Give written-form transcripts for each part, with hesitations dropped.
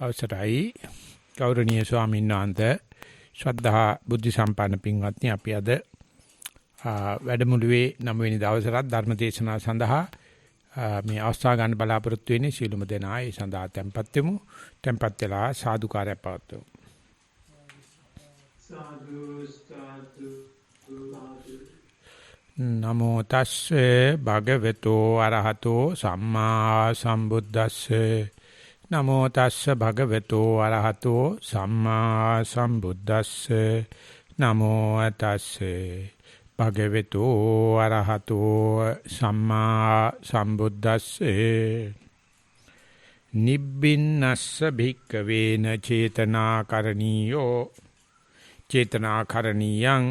අවසරයි ගෞරවනීය ස්වාමීන් වහන්සේ ශ්‍රද්ධා බුද්ධ සම්පන්න පින්වත්නි අපි අද වැඩමුළුවේ 9 වෙනි දවසට ධර්ම දේශනාව සඳහා මේ අවස්ථාව ගන්න බලාපොරොත්තු වෙන්නේ සීලුම දෙනා ඒ සඳහා tempත් වෙමු tempත් වෙලා සාදුකාරය පවත්වමු නමෝ තස්සේ භගවතු අරහතෝ සම්මා සම්බුද්දස්සේ නමෝ තස්ස භගවතු අරහතෝ සම්මා සම්බුද්දස්සේ නමෝ තස්සේ භගවතු අරහතෝ සම්මා සම්බුද්දස්සේ නිබ්බින්නස්ස භික්කවේන චේතනාකරණීයෝ චේතනාකරණීයං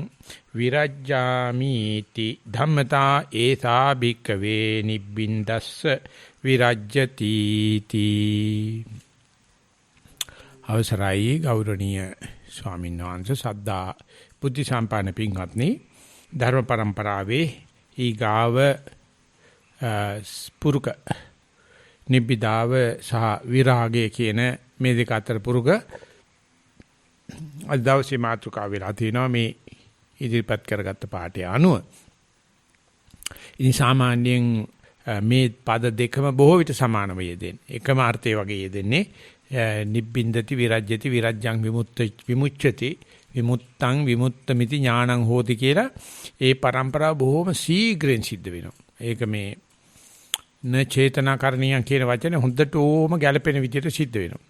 විරජ්ජාමිති ධම්මතා ඒසා භික්කවේ නිබ්බින්දස්ස විරජ්‍යති තී අවසරයි ගෞරවනීය ස්වාමීන් වහන්සේ සද්ධා බුද්ධ සම්පන්න පින්වත්නි ධර්ම પરම්පරාවේ ඊගාව පුරුක නිබ්බිදාව සහ විරාගය කියන මේ දෙක අතර පුරුක අද දවසේ මාතෘකාව වෙලා තිනවා මේ ඉදිරිපත් කරගත්ත පාඩේ අනුව ඉතින් සාමාන්‍යයෙන් මේ පද දෙකම බොහෝ විට සමානව යෙදෙන්නේ. එකම අර්ථය වගේ යෙදෙන්නේ. නිබ්බින්දති විරජ්‍යති විරජ්ජං විමුච්ඡති විමුත්තං විමුත්තമിതി ඥානං හෝති කියලා ඒ પરම්පරාව බොහොම ශීඝ්‍රයෙන් සිද්ධ වෙනවා. ඒක මේ න චේතනාකරණියන් කියන වචනේ හොඳට ඕම ගැලපෙන විදිහට සිද්ධ වෙනවා.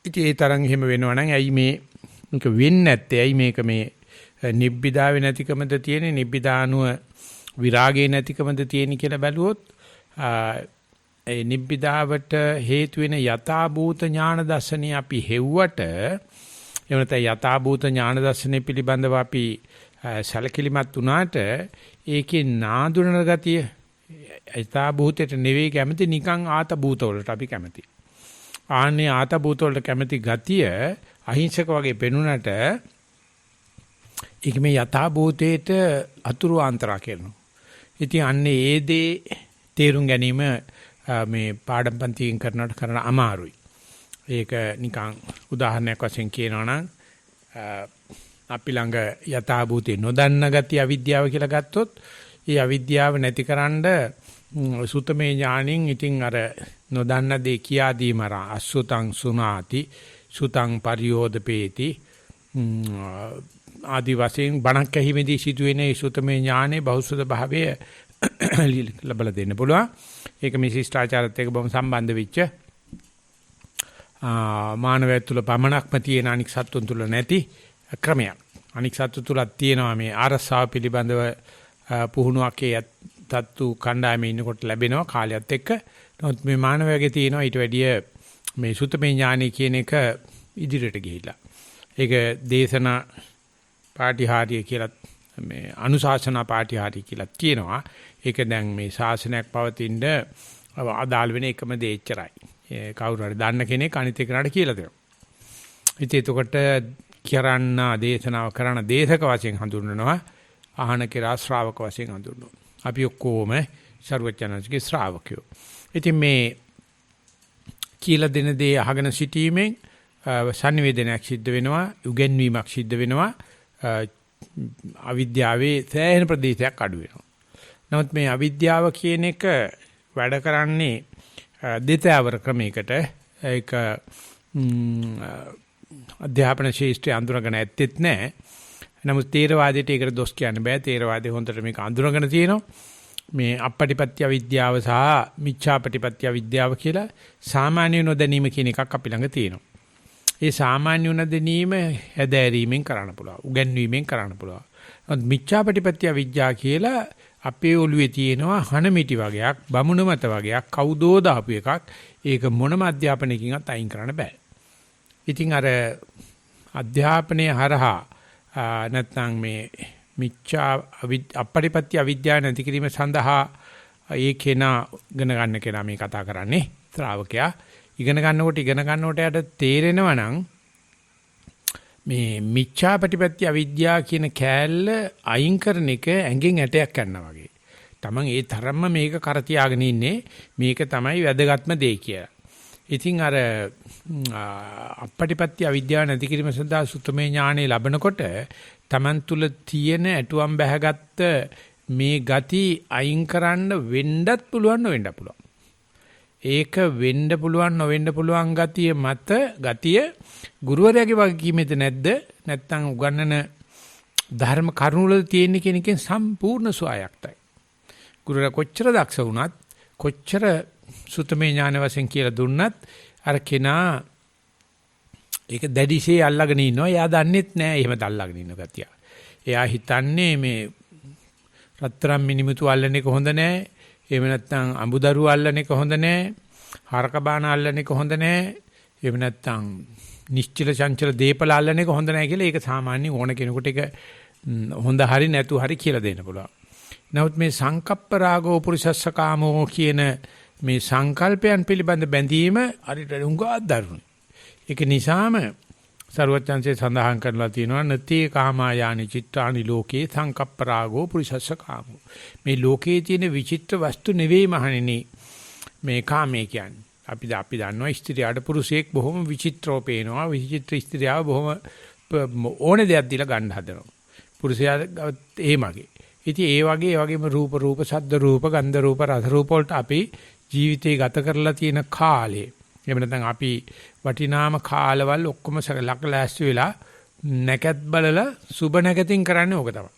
ඉතින් ඒ තරම් එහෙම වෙනවා නම් ඇයි මේක වෙන්නේ නැත්තේ? ඇයි මේක මේ නිබ්බිදාවේ නැතිකමද තියෙන්නේ? නිබ්බිදානුව විරාගේ නැතිකමද තියෙන්නේ කියලා බැලුවොත් ඒ නිබ්බිදාවට හේතු වෙන යථා භූත ඥාන දර්ශනය අපි හෙව්වට එහෙම නැත්නම් යථා භූත ඥාන දර්ශනය පිළිබඳව අපි සැලකිලිමත් වුණාට ඒකේ නාඳුනන ගතිය යථා භූතයට නෙවෙයි කැමති නිකන් ආත භූත වලට අපි කැමති. ආන්නේ ආත භූත වලට කැමති ගතිය අහිංසක වගේ පෙනුනට ඒක මේ යථා භූතේට අතුරු ආන්තරා කරනවා. ඉතින් අන්නේ ඒ දේ තේරුම් ගැනීම මේ පාඩම් පන්තියෙන් කරන අමාරුයි. ඒක නිකන් උදාහරණයක් වශයෙන් කියනවා නම් අපි ළඟ යථා භූතේ නොදන්න ගතිය අවිද්‍යාව කියලා ගත්තොත් ඒ අවිද්‍යාව නැතිකරන්න සුතමේ ඥාණින් ඉතින් අර නොදන්න දේ කියා දීමරා අසුතං සුනාති සුතං පරියෝදපේති ආදි වශයෙන් බණක් ඇහිමේදී සිදුවෙන ඒ සුතමේ ඥානේ බෞද්ධ භාවය ලබලා දෙන්න පුළුවන්. ඒක මේ ශිෂ්ටාචාරත් එක්ක බොහොම සම්බන්ධ වෙච්ච මානවය තුළ පමණක්ම තියෙන අනික් සත්තුන් තුළ නැති ක්‍රමයක්. අනික් සත්තු තුලක් තියෙනවා මේ ආරස්සාව පිළිබඳව පුහුණුවක් ඒ තත්තු කණ්ඩායමේ ඉන්නකොට ලැබෙනවා කාලයත් එක්ක. නමුත් මේ මානවයගේ තියෙනවා ඊට වැඩිය මේ සුතමේ ඥානෙ කියන එක ඉදිරියට ගිහිල්ලා. ඒක දේශනා පාටිහාරිය කියලා මේ අනුශාසනා පාටිහාරිය කියලා කියනවා. ඒක දැන් මේ ශාසනයක් පවතිනද අදාළ වෙන එකම දේ එච්චරයි. කවුරු හරි දන්න කෙනෙක් අනිත් එකනට කියලා දෙනවා. ඉතින් එතකොට කරන්න දේශනාව කරන දේශක වශයෙන් හඳුන්වනවා. ආහන කෙරා ශ්‍රාවක වශයෙන් හඳුන්වනවා. අපි ඔක්කොම සර්වඥාන්සේගේ ශ්‍රාවකයෝ. ඉතින් මේ කියලා දෙන දේ අහගෙන සිටීමෙන් සංවේදනයක් සිද්ධ වෙනවා, උගන්වීමක් සිද්ධ වෙනවා, අවිද්‍යාවේ සෑහෙන ප්‍රදේශයක් අඩු වෙනවා. නමුත් මේ අවිද්‍යාව කියන එක වැඩ කරන්නේ දෙතෑවර ක්‍රමයකට. ඒක අධ්‍යාපන ශාස්ත්‍රය අඳුරගෙන ඇත්තෙත් නැහැ. නමුත් තේරවාදයට ඒකට දොස් කියන්න බෑ. තේරවාදයේ හොඳට මේක අඳුරගෙන තියෙනවා. මේ අපපටිපත්‍ය විද්‍යාව සහ මිච්ඡාපටිපත්‍ය විද්‍යාව කියලා සාමාන්‍ය නොදැනීම කියන එකක් අපි ළඟ තියෙනවා. ඒ සාමාන්‍ය නොදැනීම හැදෑරීමෙන් කරන්න පුළුවන්. උගන්වීමෙන් කරන්න පුළුවන්. නමුත් මිච්ඡාපටිපත්‍ය විද්‍යාව කියලා අපේ ඔළුවේ තියෙනවා හනමිටි වගේක්, බමුණු මත වගේක්, කවුදෝ දාපු එකක්. ඒක මොනම අධ්‍යාපනයකින්වත් අයින් කරන්න බෑ. ඉතින් අර අධ්‍යාපනයේ හරහා නැත්නම් මේ මිච්ඡා අපපටිපත්‍ය අවිද්‍යාව නැති කිරීම සඳහා ඒ කෙනා ඉගෙන ගන්න කෙනා මේ කතා කරන්නේ ශ්‍රාවකයා ඉගෙන ගන්නකොට යට තේරෙනවා නම් මේ මිච්ඡාපටිපත්‍ය අවිද්‍යාව කියන කෑල්ල අයින් කරන එක ඇඟෙන් ඇටයක් ගන්නවා වගේ. Taman ඒ තරම්ම මේක කර තියාගෙන ඉන්නේ මේක තමයි වැදගත්ම දේ කියලා. ඉතින් අර අපපටිපත්‍ය අවිද්‍යාව නැති කිරීම සඳහා සුත්තමේ ඥානෙ ලැබනකොට Taman තුල තියෙන ඇටුවම් බැහැගත්ත මේ ගති අයින් කරන්න වෙන්නත් පුළුවන් නොවෙන්න පුළුවන්. ඒක වෙන්න පුළුවන් නොවෙන්න පුළුවන් ගතිය මත ගතිය ගුරුවරයාගේ වගකීමෙද නැද්ද? නැත්නම් උගන්නන ධර්ම කරුණු වල තියෙන කෙනකින් සම්පූර්ණ සුවයක්තයි. ගුරුවරයා කොච්චර දක්ෂ වුණත් කොච්චර සුතමේ ඥාන වශයෙන් කියලා දුන්නත් අර කෙනා ඒක දැඩිශේ අල්ලගෙන ඉන්නවා. එයා දන්නෙත් නෑ එහෙම අල්ලගෙන ඉන්න ගතිය. එයා හිතන්නේ මේ රත්තරන් මිනිමුතු අල්ලන එක හොඳ නෑ. එහෙම නැත්නම් අඹදරු අල්ලන එක හොඳ නෑ. හරක බාන අල්ලන එක හොඳ නෑ. එහෙම නැත්නම් නිශ්චල චංචල දීපල අල්ලන එක හොඳ නෑ කියලා ඒක සාමාන්‍ය ඕන කෙනෙකුට ඒක හොඳ හරි නැතු හරි කියලා දෙන්න පුළුවන්. නමුත් මේ සංකප්ප රාගෝ පුරිසස්ස කාමෝ කියන මේ සංකල්පයන් පිළිබඳ බැඳීම හරිට උඟා දරුණු. ඒක නිසාම සරුවචන්සේ සඳහන් කරලා තියෙනවා නතේ කාමායානි චිත්තානි ලෝකේ සංකප්ප රාගෝ පුරිසස්ස කාමෝ. මේ ලෝකේ තියෙන විචිත්‍ර වස්තු නෙවෙයි මහණෙනි මේ කාමයේ කියන්නේ. අපි දන්නවා ස්ත්‍රියට පුරුෂයෙක් බොහොම විචිත්‍රව පේනවා. විචිත්‍ර ස්ත්‍රියව බොහොම ඕනේ දෙයක් දීලා ගන්න හදනවා. පුරුෂයා එහෙමගේ. ඉතින් ඒ වගේම රූප ශබ්ද රූප ගන්ධ රූප රස රූප වලට අපි ජීවිතේ ගත කරලා තියෙන කාලේ එහෙම නැත්නම් අපි වටිනාම කාලවල ඔක්කොම ලක්ලෑස්ති වෙලා නැකත් බලලා සුබ නැකතින් කරන්නේ ඕක තමයි.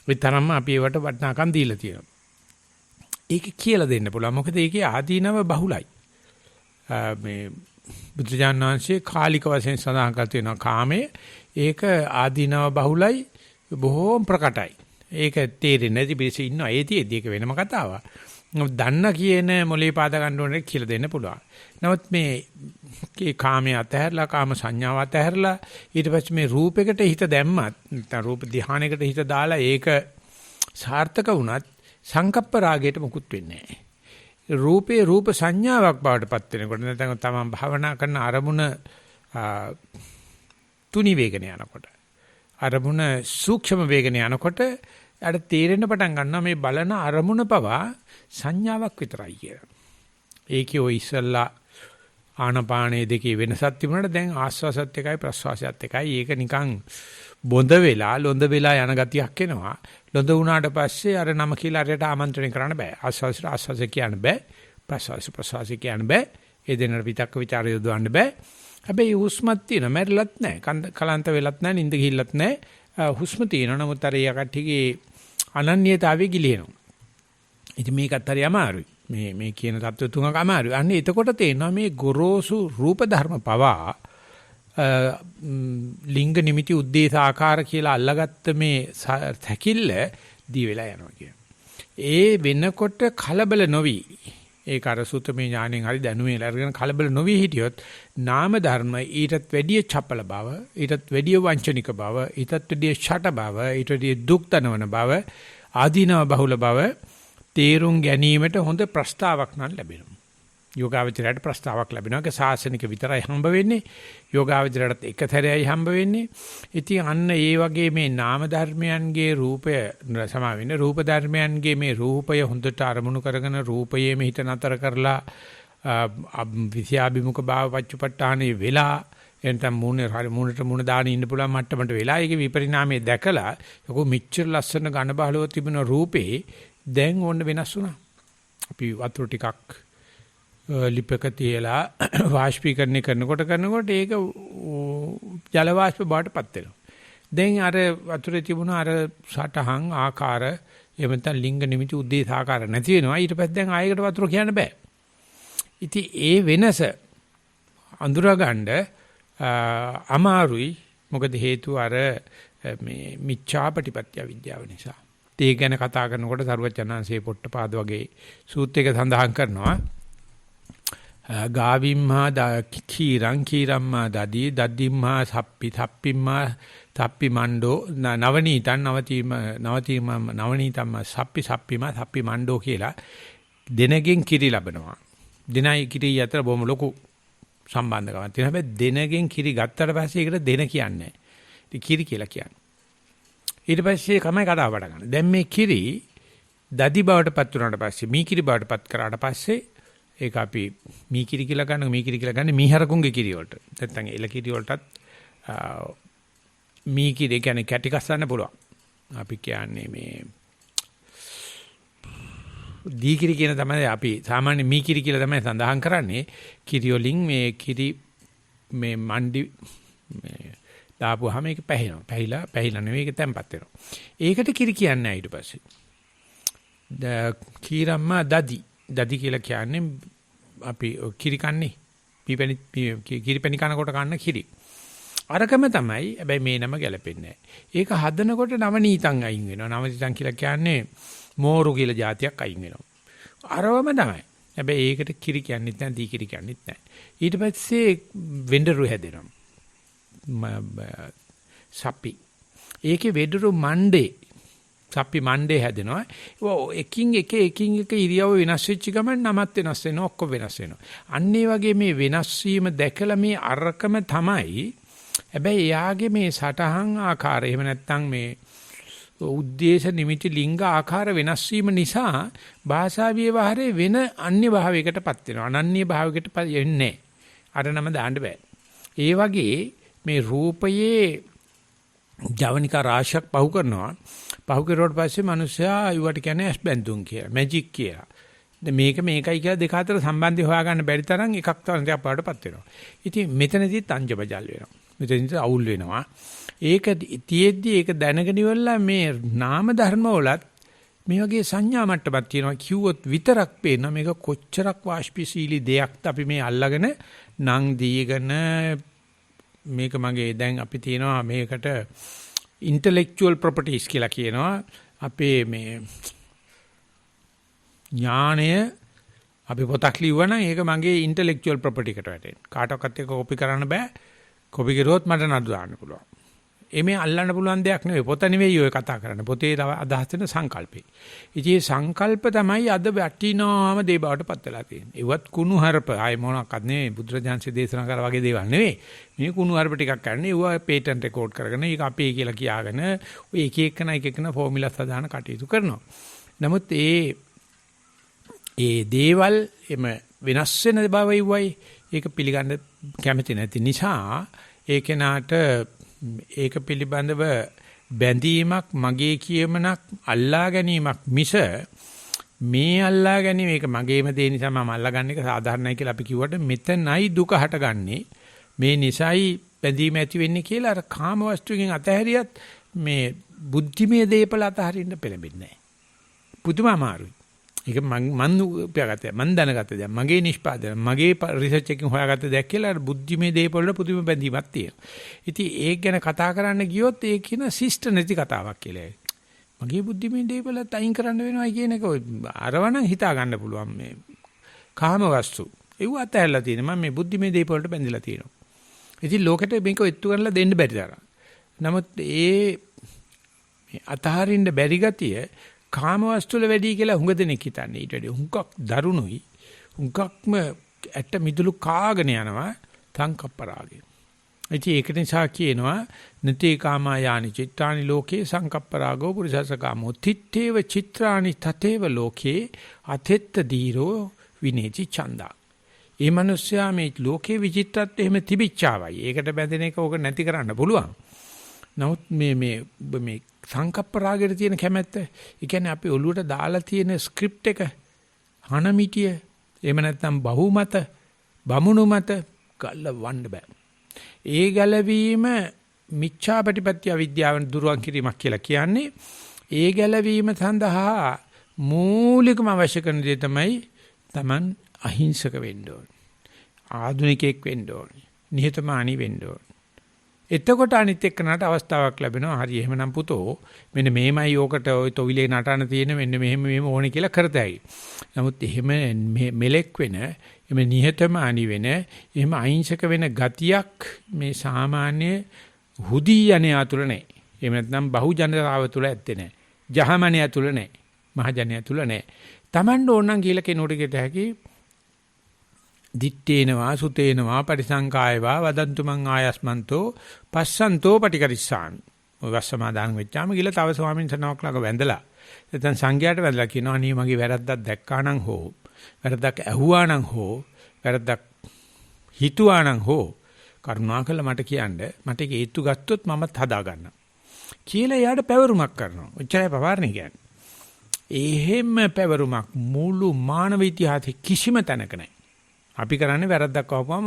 ඒ තරම්ම අපි ඒවට වටිනාකම් දීලා තියෙනවා. ඒක කියලා දෙන්න පුළුවන්. මොකද ඒකේ ආදීනව බහුලයි. මේ බුදුජානක වහන්සේ කාලික වශයෙන් සඳහන් කර තියෙනවා කාමයේ ඒක ආදීනව බහුලයි බොහෝම ප්‍රකටයි. ඒක තේරෙන්නේ නැති පිළිස ඉන්නවා. ඒතිෙදී ඒක වෙනම කතාවක්. දන්න කියන මොලේ පාද ගන්න ඕනේ කියලා දෙන්න පුළුවන්. නමුත් මේ කාමයේ අතහැරලා කාම සංඥාව අතහැරලා ඊට පස්සේ මේ රූපයකට හිත දැම්මත් නැත්නම් රූප ධානයකට හිත දාලා ඒක සාර්ථක වුණත් සංකප්ප රාගයට මුකුත් වෙන්නේ නැහැ. රූපේ රූප සංඥාවක් බවට පත් වෙනකොට නැත්නම් තමන් භාවනා කරන අරමුණ තුනි වේගන යනකොට අරමුණ සූක්ෂම වේගන යනකොට අර තේරෙන්න පටන් ගන්නවා මේ බලන අරමුණ පවා සංඥාවක් විතරයි කියලා. ඒකේ ඔය ඉස්සල්ලා ආනපානේ දෙකේ වෙනසක් තිබුණාට දැන් ආස්වාසත් එකයි ප්‍රස්වාසයත් එකයි. ඒක නිකන් බොඳ වෙලා ලොඳ වෙලා යන ගතියක් එනවා. ලොඳ වුණාට පස්සේ අර නම කියලා අරයට ආමන්ත්‍රණය කරන්න බෑ. ආස්වාස කියන්න බෑ. ප්‍රස්වාස කියන්න බෑ. ඒ දෙන්නට විතක්ක ਵਿਚාර යොදවන්න බෑ. හැබැයි හුස්මක් තියෙනවා. මැරිලත් නැහැ. කලන්ත වෙලත් නැහැ. නිින්ද ගිහිල්ලත් නැහැ. හුස්ම තියෙනවා. නමුත් අර යකට්ටිගේ අනන්‍යතාවය ගිලිනවා. ඉතින් මේකත් හරි අමාරුයි. මේ කියන தত্ত্ব තුනක් අමාරුයි. අන්න එතකොට තේනවා මේ ගොරෝසු රූප ධර්ම පවා ලිංග නිමිති උද්දේශ ආකාර කියලා අල්ලගත්ත මේ තැකිල්ල දී වෙලා යනවා කියන. ඒ වෙනකොට කලබල නොවි ඒක අර සුතමේ ඥාණයෙන් හරි දැනුමේ අරගෙන කලබල නොවි හිටියොත් නාම ධර්ම ඊටත් වැඩිය චපල බව, ඊටත් වැඩිය වංචනික බව, ඊටත් වැඩිය ෂට බව, ඊටත් වැඩිය දුක් දනවන බව, ආදීනව බහුල බව තේරුම් ගැනීමට හොඳ ප්‍රස්තාවක් නම් ලැබෙනවා. යෝගාවචරයට ප්‍රස්තාවක් ලැබෙනවා. ඒක සාසනික විතරයි හම්බ වෙන්නේ. යෝගාවචරයට එක සැරේයි හම්බ වෙන්නේ. ඉතින් අන්න ඒ වගේ මේ නාම ධර්මයන්ගේ රූපය සමා වෙන්නේ රූප ධර්මයන්ගේ මේ රූපය හොඳට අරමුණු කරගෙන රූපයේම හිත නතර කරලා විද්‍යාභිමුඛ භාව පච්චපට්ඨානේ වෙලා එතන මූණට මූණ දාන ඉන්න පුළුවන් මට්ටමට වෙලා ඒකේ විපරිණාමය දැකලා යකෝ මෙච්චර ලස්සන ඝන බහලව තිබුණ රූපේ දැන් ඕන්න වෙනස් වුණා. අපි වතුර ටිකක් ලිපක තියලා වාෂ්පීකරණය කරනකොට ඒක ජල වාෂ්ප බවට පත් වෙනවා. දැන් අර වතුරේ තිබුණ අර සටහන් ආකාර එහෙම නැත්නම් ලිංග නිමිති උද්දේශ ආකාර නැති වෙනවා. ඊට පස්සේ දැන් ආයෙකට වතුර කියන්න බෑ. ඉතින් ඒ වෙනස අඳුරගන්න අමාරුයි. මොකද හේතුව අර මේ මිච්ඡාපටිපත්‍ය විද්‍යාව නිසා. ඒ ගැන කතා කරනකොට සරුවචනාංශයේ පොට්ටපාද වගේ සූත්‍රයක සඳහන් කරනවා ගාවිම්මා කීරම්මා දදී දද්දිම්මා සප්පි මණ්ඩෝ නවනීතම්ම සප්පි මණ්ඩෝ කියලා දෙනගෙන් කිරි ලැබෙනවා. දෙනයි කිරි අතර බොහොම ලොකු සම්බන්ධකමක් තියෙනවා. හැබැයි දෙනගෙන් කිරි ගත්තට පස්සේ ඒකට දෙන කියන්නේ නැහැ. ඉතින් කිරි කියලා කියන්නේ. ඊට පස්සේ කමයි කතාව පටන් ගන්න. දැන් මේ කිරි දදි බවට පත් වුණාට පස්සේ මී කිරි බවට පත් කරාට පස්සේ ඒක අපි මීකිරි කියලා ගන්න මීකිරි කියලා ගන්න මීහරකුන්ගේ කිරි වලට. නැත්නම් එල කිරි වලටත් මීකිරි කියන්නේ කැටි කස්සන්න පුළුවන්. අපි කියන්නේ මේ දීකිරි කියන තමයි අපි සාමාන්‍ය මීකිරි කියලා තමයි සඳහන් කරන්නේ. කිරි වලින් මේ කිරි මේ මණ්ඩි මේ දාපුවාම ඒක පැහිලා. පැහිලා නෙවෙයි ඒක තැම්පත් වෙනවා. ඒකට කිරි කියන්නේ නැහැ ඊට පස්සේ. කීරම්මා දදි කියලා කියන්නේ අපි කිරි කන්නේ. කිරිපැණි කනකොට කන්න කිරි. අරකම තමයි. හැබැයි මේ නම ගැලපෙන්නේ නැහැ. ඒක හදනකොට නවනීතං අයින් වෙනවා. නවනීතං කියලා කියන්නේ මෝරු කියලා જાතියක් අයින් වෙනවා. අරවම තමයි. හැබැයි ඒකට කිරි කියන්නෙත් නැහැ, දී කිරි කියන්නෙත් නැහැ. ඊට පස්සේ වෙඬරු හැදෙනවා. සප්පි. ඒකේ වෙඬරු මණ්ඩේ සප්පි මණ්ඩේ හැදෙනවා. එකින් එක ඉරියව්ව වෙනස් වෙච්ච ගමන් නමත් වෙනස් වෙනවා, ඔක්කොම වෙනස් වෙනවා. අන්න ඒ වගේ මේ වෙනස් වීම දැකලා මේ අරකම තමයි. හැබැයි එයාගේ මේ සටහන් ආකාරය එහෙම නැත්නම් මේ උද්දේශ නිමිති ලිංග ආකාර වෙනස් වීම නිසා භාෂා ව්‍යවහාරයේ වෙන අන්‍ය භාවයකටපත් වෙනවා. අනන්‍ය භාවයකටපත් වෙන්නේ අර නම දාන්න බෑ. ඒ වගේ මේ රූපයේ ජවනිකා රාශියක් පහු කරනවා. පහු කරුවාට පස්සේ මිනිස්සයා ඊවට කියන්නේ ඇස්බැඳුම් කියලා, මැජික් කියලා. මේකයි කියලා දෙක අතර සම්බන්ධය හොයාගන්න බැරි තරම් එකක් තරම් පාඩපත් වෙනවා. ඉතින් මෙතනදිත් අංජබජල් වෙනවා. මෙතනදිත් අවුල් වෙනවා. ඒක තියෙද්දි ඒක දැනගෙන ඉවරලා මේ නාම ධර්ම වලත් මේ වගේ සංඥා මට්ටමක් තියෙනවා කිව්වොත් විතරක් පේනවා මේක කොච්චරක් වාෂ්පශීලී දෙයක්ද අපි මේ අල්ලගෙන නම් දීගෙන මේක මගේ දැන් අපි තියෙනවා මේකට intellectual properties කියලා කියනවා අපේ මේ ඥාණය අපි පොතක් ලිව්වනම් ඒක මගේ intellectual property එකට වැටෙනවා කාටවත් එක කොපි කරන්න බෑ කොපි කරුවොත් මට නඩු දාන්න පුළුවන් එමේ අල්ලන්න පුළුවන් දෙයක් නෙවෙයි පොත නෙවෙයි ඔය කතා කරන්නේ පොතේ අදහස් වෙන සංකල්පේ. ඉතින් සංකල්ප තමයි අද වටිනාම දේ බවට පත් වෙලා තියෙන්නේ. ඒවත් කුණු හරප ආයි මොනක්වත් නෙවෙයි බුදුරජාන්සේ දේශනා කරා වගේ දේවල් නෙවෙයි. මේ කුණු හරප ටිකක් කරන්නේ ඒවා පේටන්ට් රෙකෝඩ් කරගෙන ඒක අපේ කියලා කියාගෙන ඔය එක එකන ෆෝමියුලාස් හදාන කටයුතු කරනවා. නමුත් ඒ දේවල් එම වෙනස් වෙන බවයි ඒක පිළිගන්න කැමති නැති නිසා ඒ කෙනාට ඒක පිළිබඳව බැඳීමක් මගේ කියමනක් අල්ලා ගැනීමක් මිස මේ අල්ලා ගැනීම ඒක මගේම දේ නිසා මම අල්ලාගන්න එක සාධාරණයි කියලා අපි කිව්වට මෙතනයි දුක හටගන්නේ මේ නිසයි බැඳීම ඇති වෙන්නේ කියලා අර කාම වස්තුවකින් අතහැරියත් මේ බුද්ධිමය දේපල අතහරින්න පෙළඹෙන්නේ නැහැ. පුදුම අමාරුයි. ඒක මන් උපයාගත්තේ මන් දැනගත්තේ දැන් මගේ නිෂ්පාදනය මගේ රිසර්ච් එකකින් හොයාගත්ත දෙයක් කියලා අර බුද්ධිමේ දේපල වල පුදුම බැඳීමක් තියෙනවා. ඉතින් ඒක ගැන කතා කරන්න ගියොත් ඒක කියන ශිෂ්ට නැති කතාවක් කියලා. මගේ බුද්ධිමේ දේපලත් අයින් කරන්න වෙනවා කියන එක අරවනම් හිතා ගන්න පුළුවන් මේ කාම වස්තු. ඒව අතහැරලා තියෙනවා. මම මේ බුද්ධිමේ දේපල වලට බැඳිලා තියෙනවා. ඉතින් ලෝකෙට මේක ඔත්තු කරලා දෙන්න බැරි තරම්. නමුත් මේ අතහරින්න බැරි ගතිය කාම වස්තු වල වැඩි කියලා හුඟ දෙනෙක් හිතන්නේ. ඊට වඩා හුඟක් දරුණුයි. හුඟක්ම ඇට මිදුළු කාගෙන යනවා සංකප්පරාගේ. ඒක නිසා කියනවා නතේ කාමා යානි චිත්තානි ලෝකේ සංකප්පරාගෝ පුරිසස්ස කාමෝ තිත්තේව චිත්‍රානි තතේව ලෝකේ අතෙත්ත දීරෝ විනේචි ඡන්දා. මේ මිනිස්සයා මේ ලෝකේ විචිත්තත් එහෙම තිබිච්චාවයි. ඒකට බැඳෙන එක ඕක නැති කරන්න පුළුවන්. නමුත් මේ සංකප්ප රාගයට තියෙන කැමැත්ත, ඒ කියන්නේ අපි ඔළුවට දාලා තියෙන ස්ක්‍රිප්ට් එක, හනමිටිය, එහෙම නැත්නම් බහුමත, බමුණු මත ගලවන්න බෑ. ඒ ගැලවීම මිච්ඡාපටිපත්‍ය අවිද්‍යාවෙන් දුරුවන් කිරීමක් කියලා කියන්නේ. ඒ ගැලවීම සඳහා මූලිකම අවශ්‍ය කරන දේ තමයි Taman අහිංසක වෙන්න ඕනේ. ආධුනිකයෙක් වෙන්න ඕනේ. නිහතමානී වෙන්න ඕනේ. එතකොට අනිත් එක්කනට අවස්ථාවක් ලැබෙනවා. හරි එහෙමනම් පුතෝ මෙන්න මේමයි ඕකට ඔය තොවිලේ නටන තියෙන මෙන්න මෙහෙම ඕනේ කියලා කරතයි. නමුත් එහෙම මෙලෙක් වෙන, එහෙම නිහතමානී වෙන, එහෙම අහිංසක වෙන ගතියක් මේ සාමාන්‍ය හුදීයනේ අතුල නැහැ. එහෙම නැත්නම් බහුජනතාව තුල ඇත්තේ නැහැ. ජහමණිය තුල නැහැ. මහජනයා තුල නැහැ. Taman ඕනනම් කියලා කෙනෙකුට කියට හැකි දිත්තේනවා සුතේනවා පරිසංකායවා වදන්තු මං ආයස්මන්තෝ පස්සන්තෝ පටිකරිස්සාමි. ඔය වස්සමාදාන වෙච්චාම ගිහලා තව ස්වාමීන් වහන්සේනමක් ළඟ වැඳලා නැත්නම් සංඝයාට වැඳලා කියනවා අනේ මගේ වැරද්දක් දැක්කා නම් හෝ වැරද්දක් ඇහුවා නම් හෝ වැරද්දක් හිතුවා නම් හෝ කරුණාකරලා මට කියන්න මට ඒක හේතු ගත්තොත් මමත් හදා ගන්නවා කියලා එයාට පැවරුමක් කරනවා. ඔච්චරයි පවාරණේ කියන්නේ. එහෙම පැවරුමක් මුළු මානව ඉතිහාසයේ කිසිම තැනක නැහැ. අපි කරන්නේ වැරද්දක් වහපුවම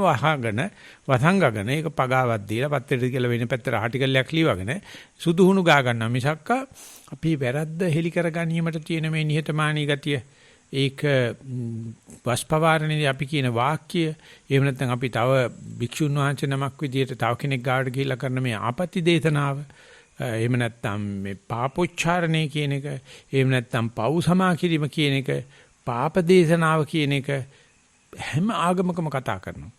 වසංගගෙන ඒක පගාවක් දීලා පත්තරෙට කියලා වෙන පැත්තට ආටිකල්යක් ලියවගෙන සුදුහුණු ගා ගන්නවා මිසක්ක අපි වැරද්ද හෙලි කර ගැනීමට තියෙන මේ නිහතමානී ගතිය ඒක වස්පවාරණේදී අපි කියන වාක්‍ය එහෙම නැත්නම් අපි තව භික්ෂුන් වහන්සේ නමක් විදියට තව කෙනෙක් ගාවට ගිහිල්ලා කරන මේ ආපත්‍ය දේශනාව එහෙම නැත්නම් මේ පාපොච්චාරණය කියන එක එහෙම නැත්නම් පව් සමා කිරීම කියන එක පාප දේශනාව කියන එක හැම ආගමකම කතා කරනවා.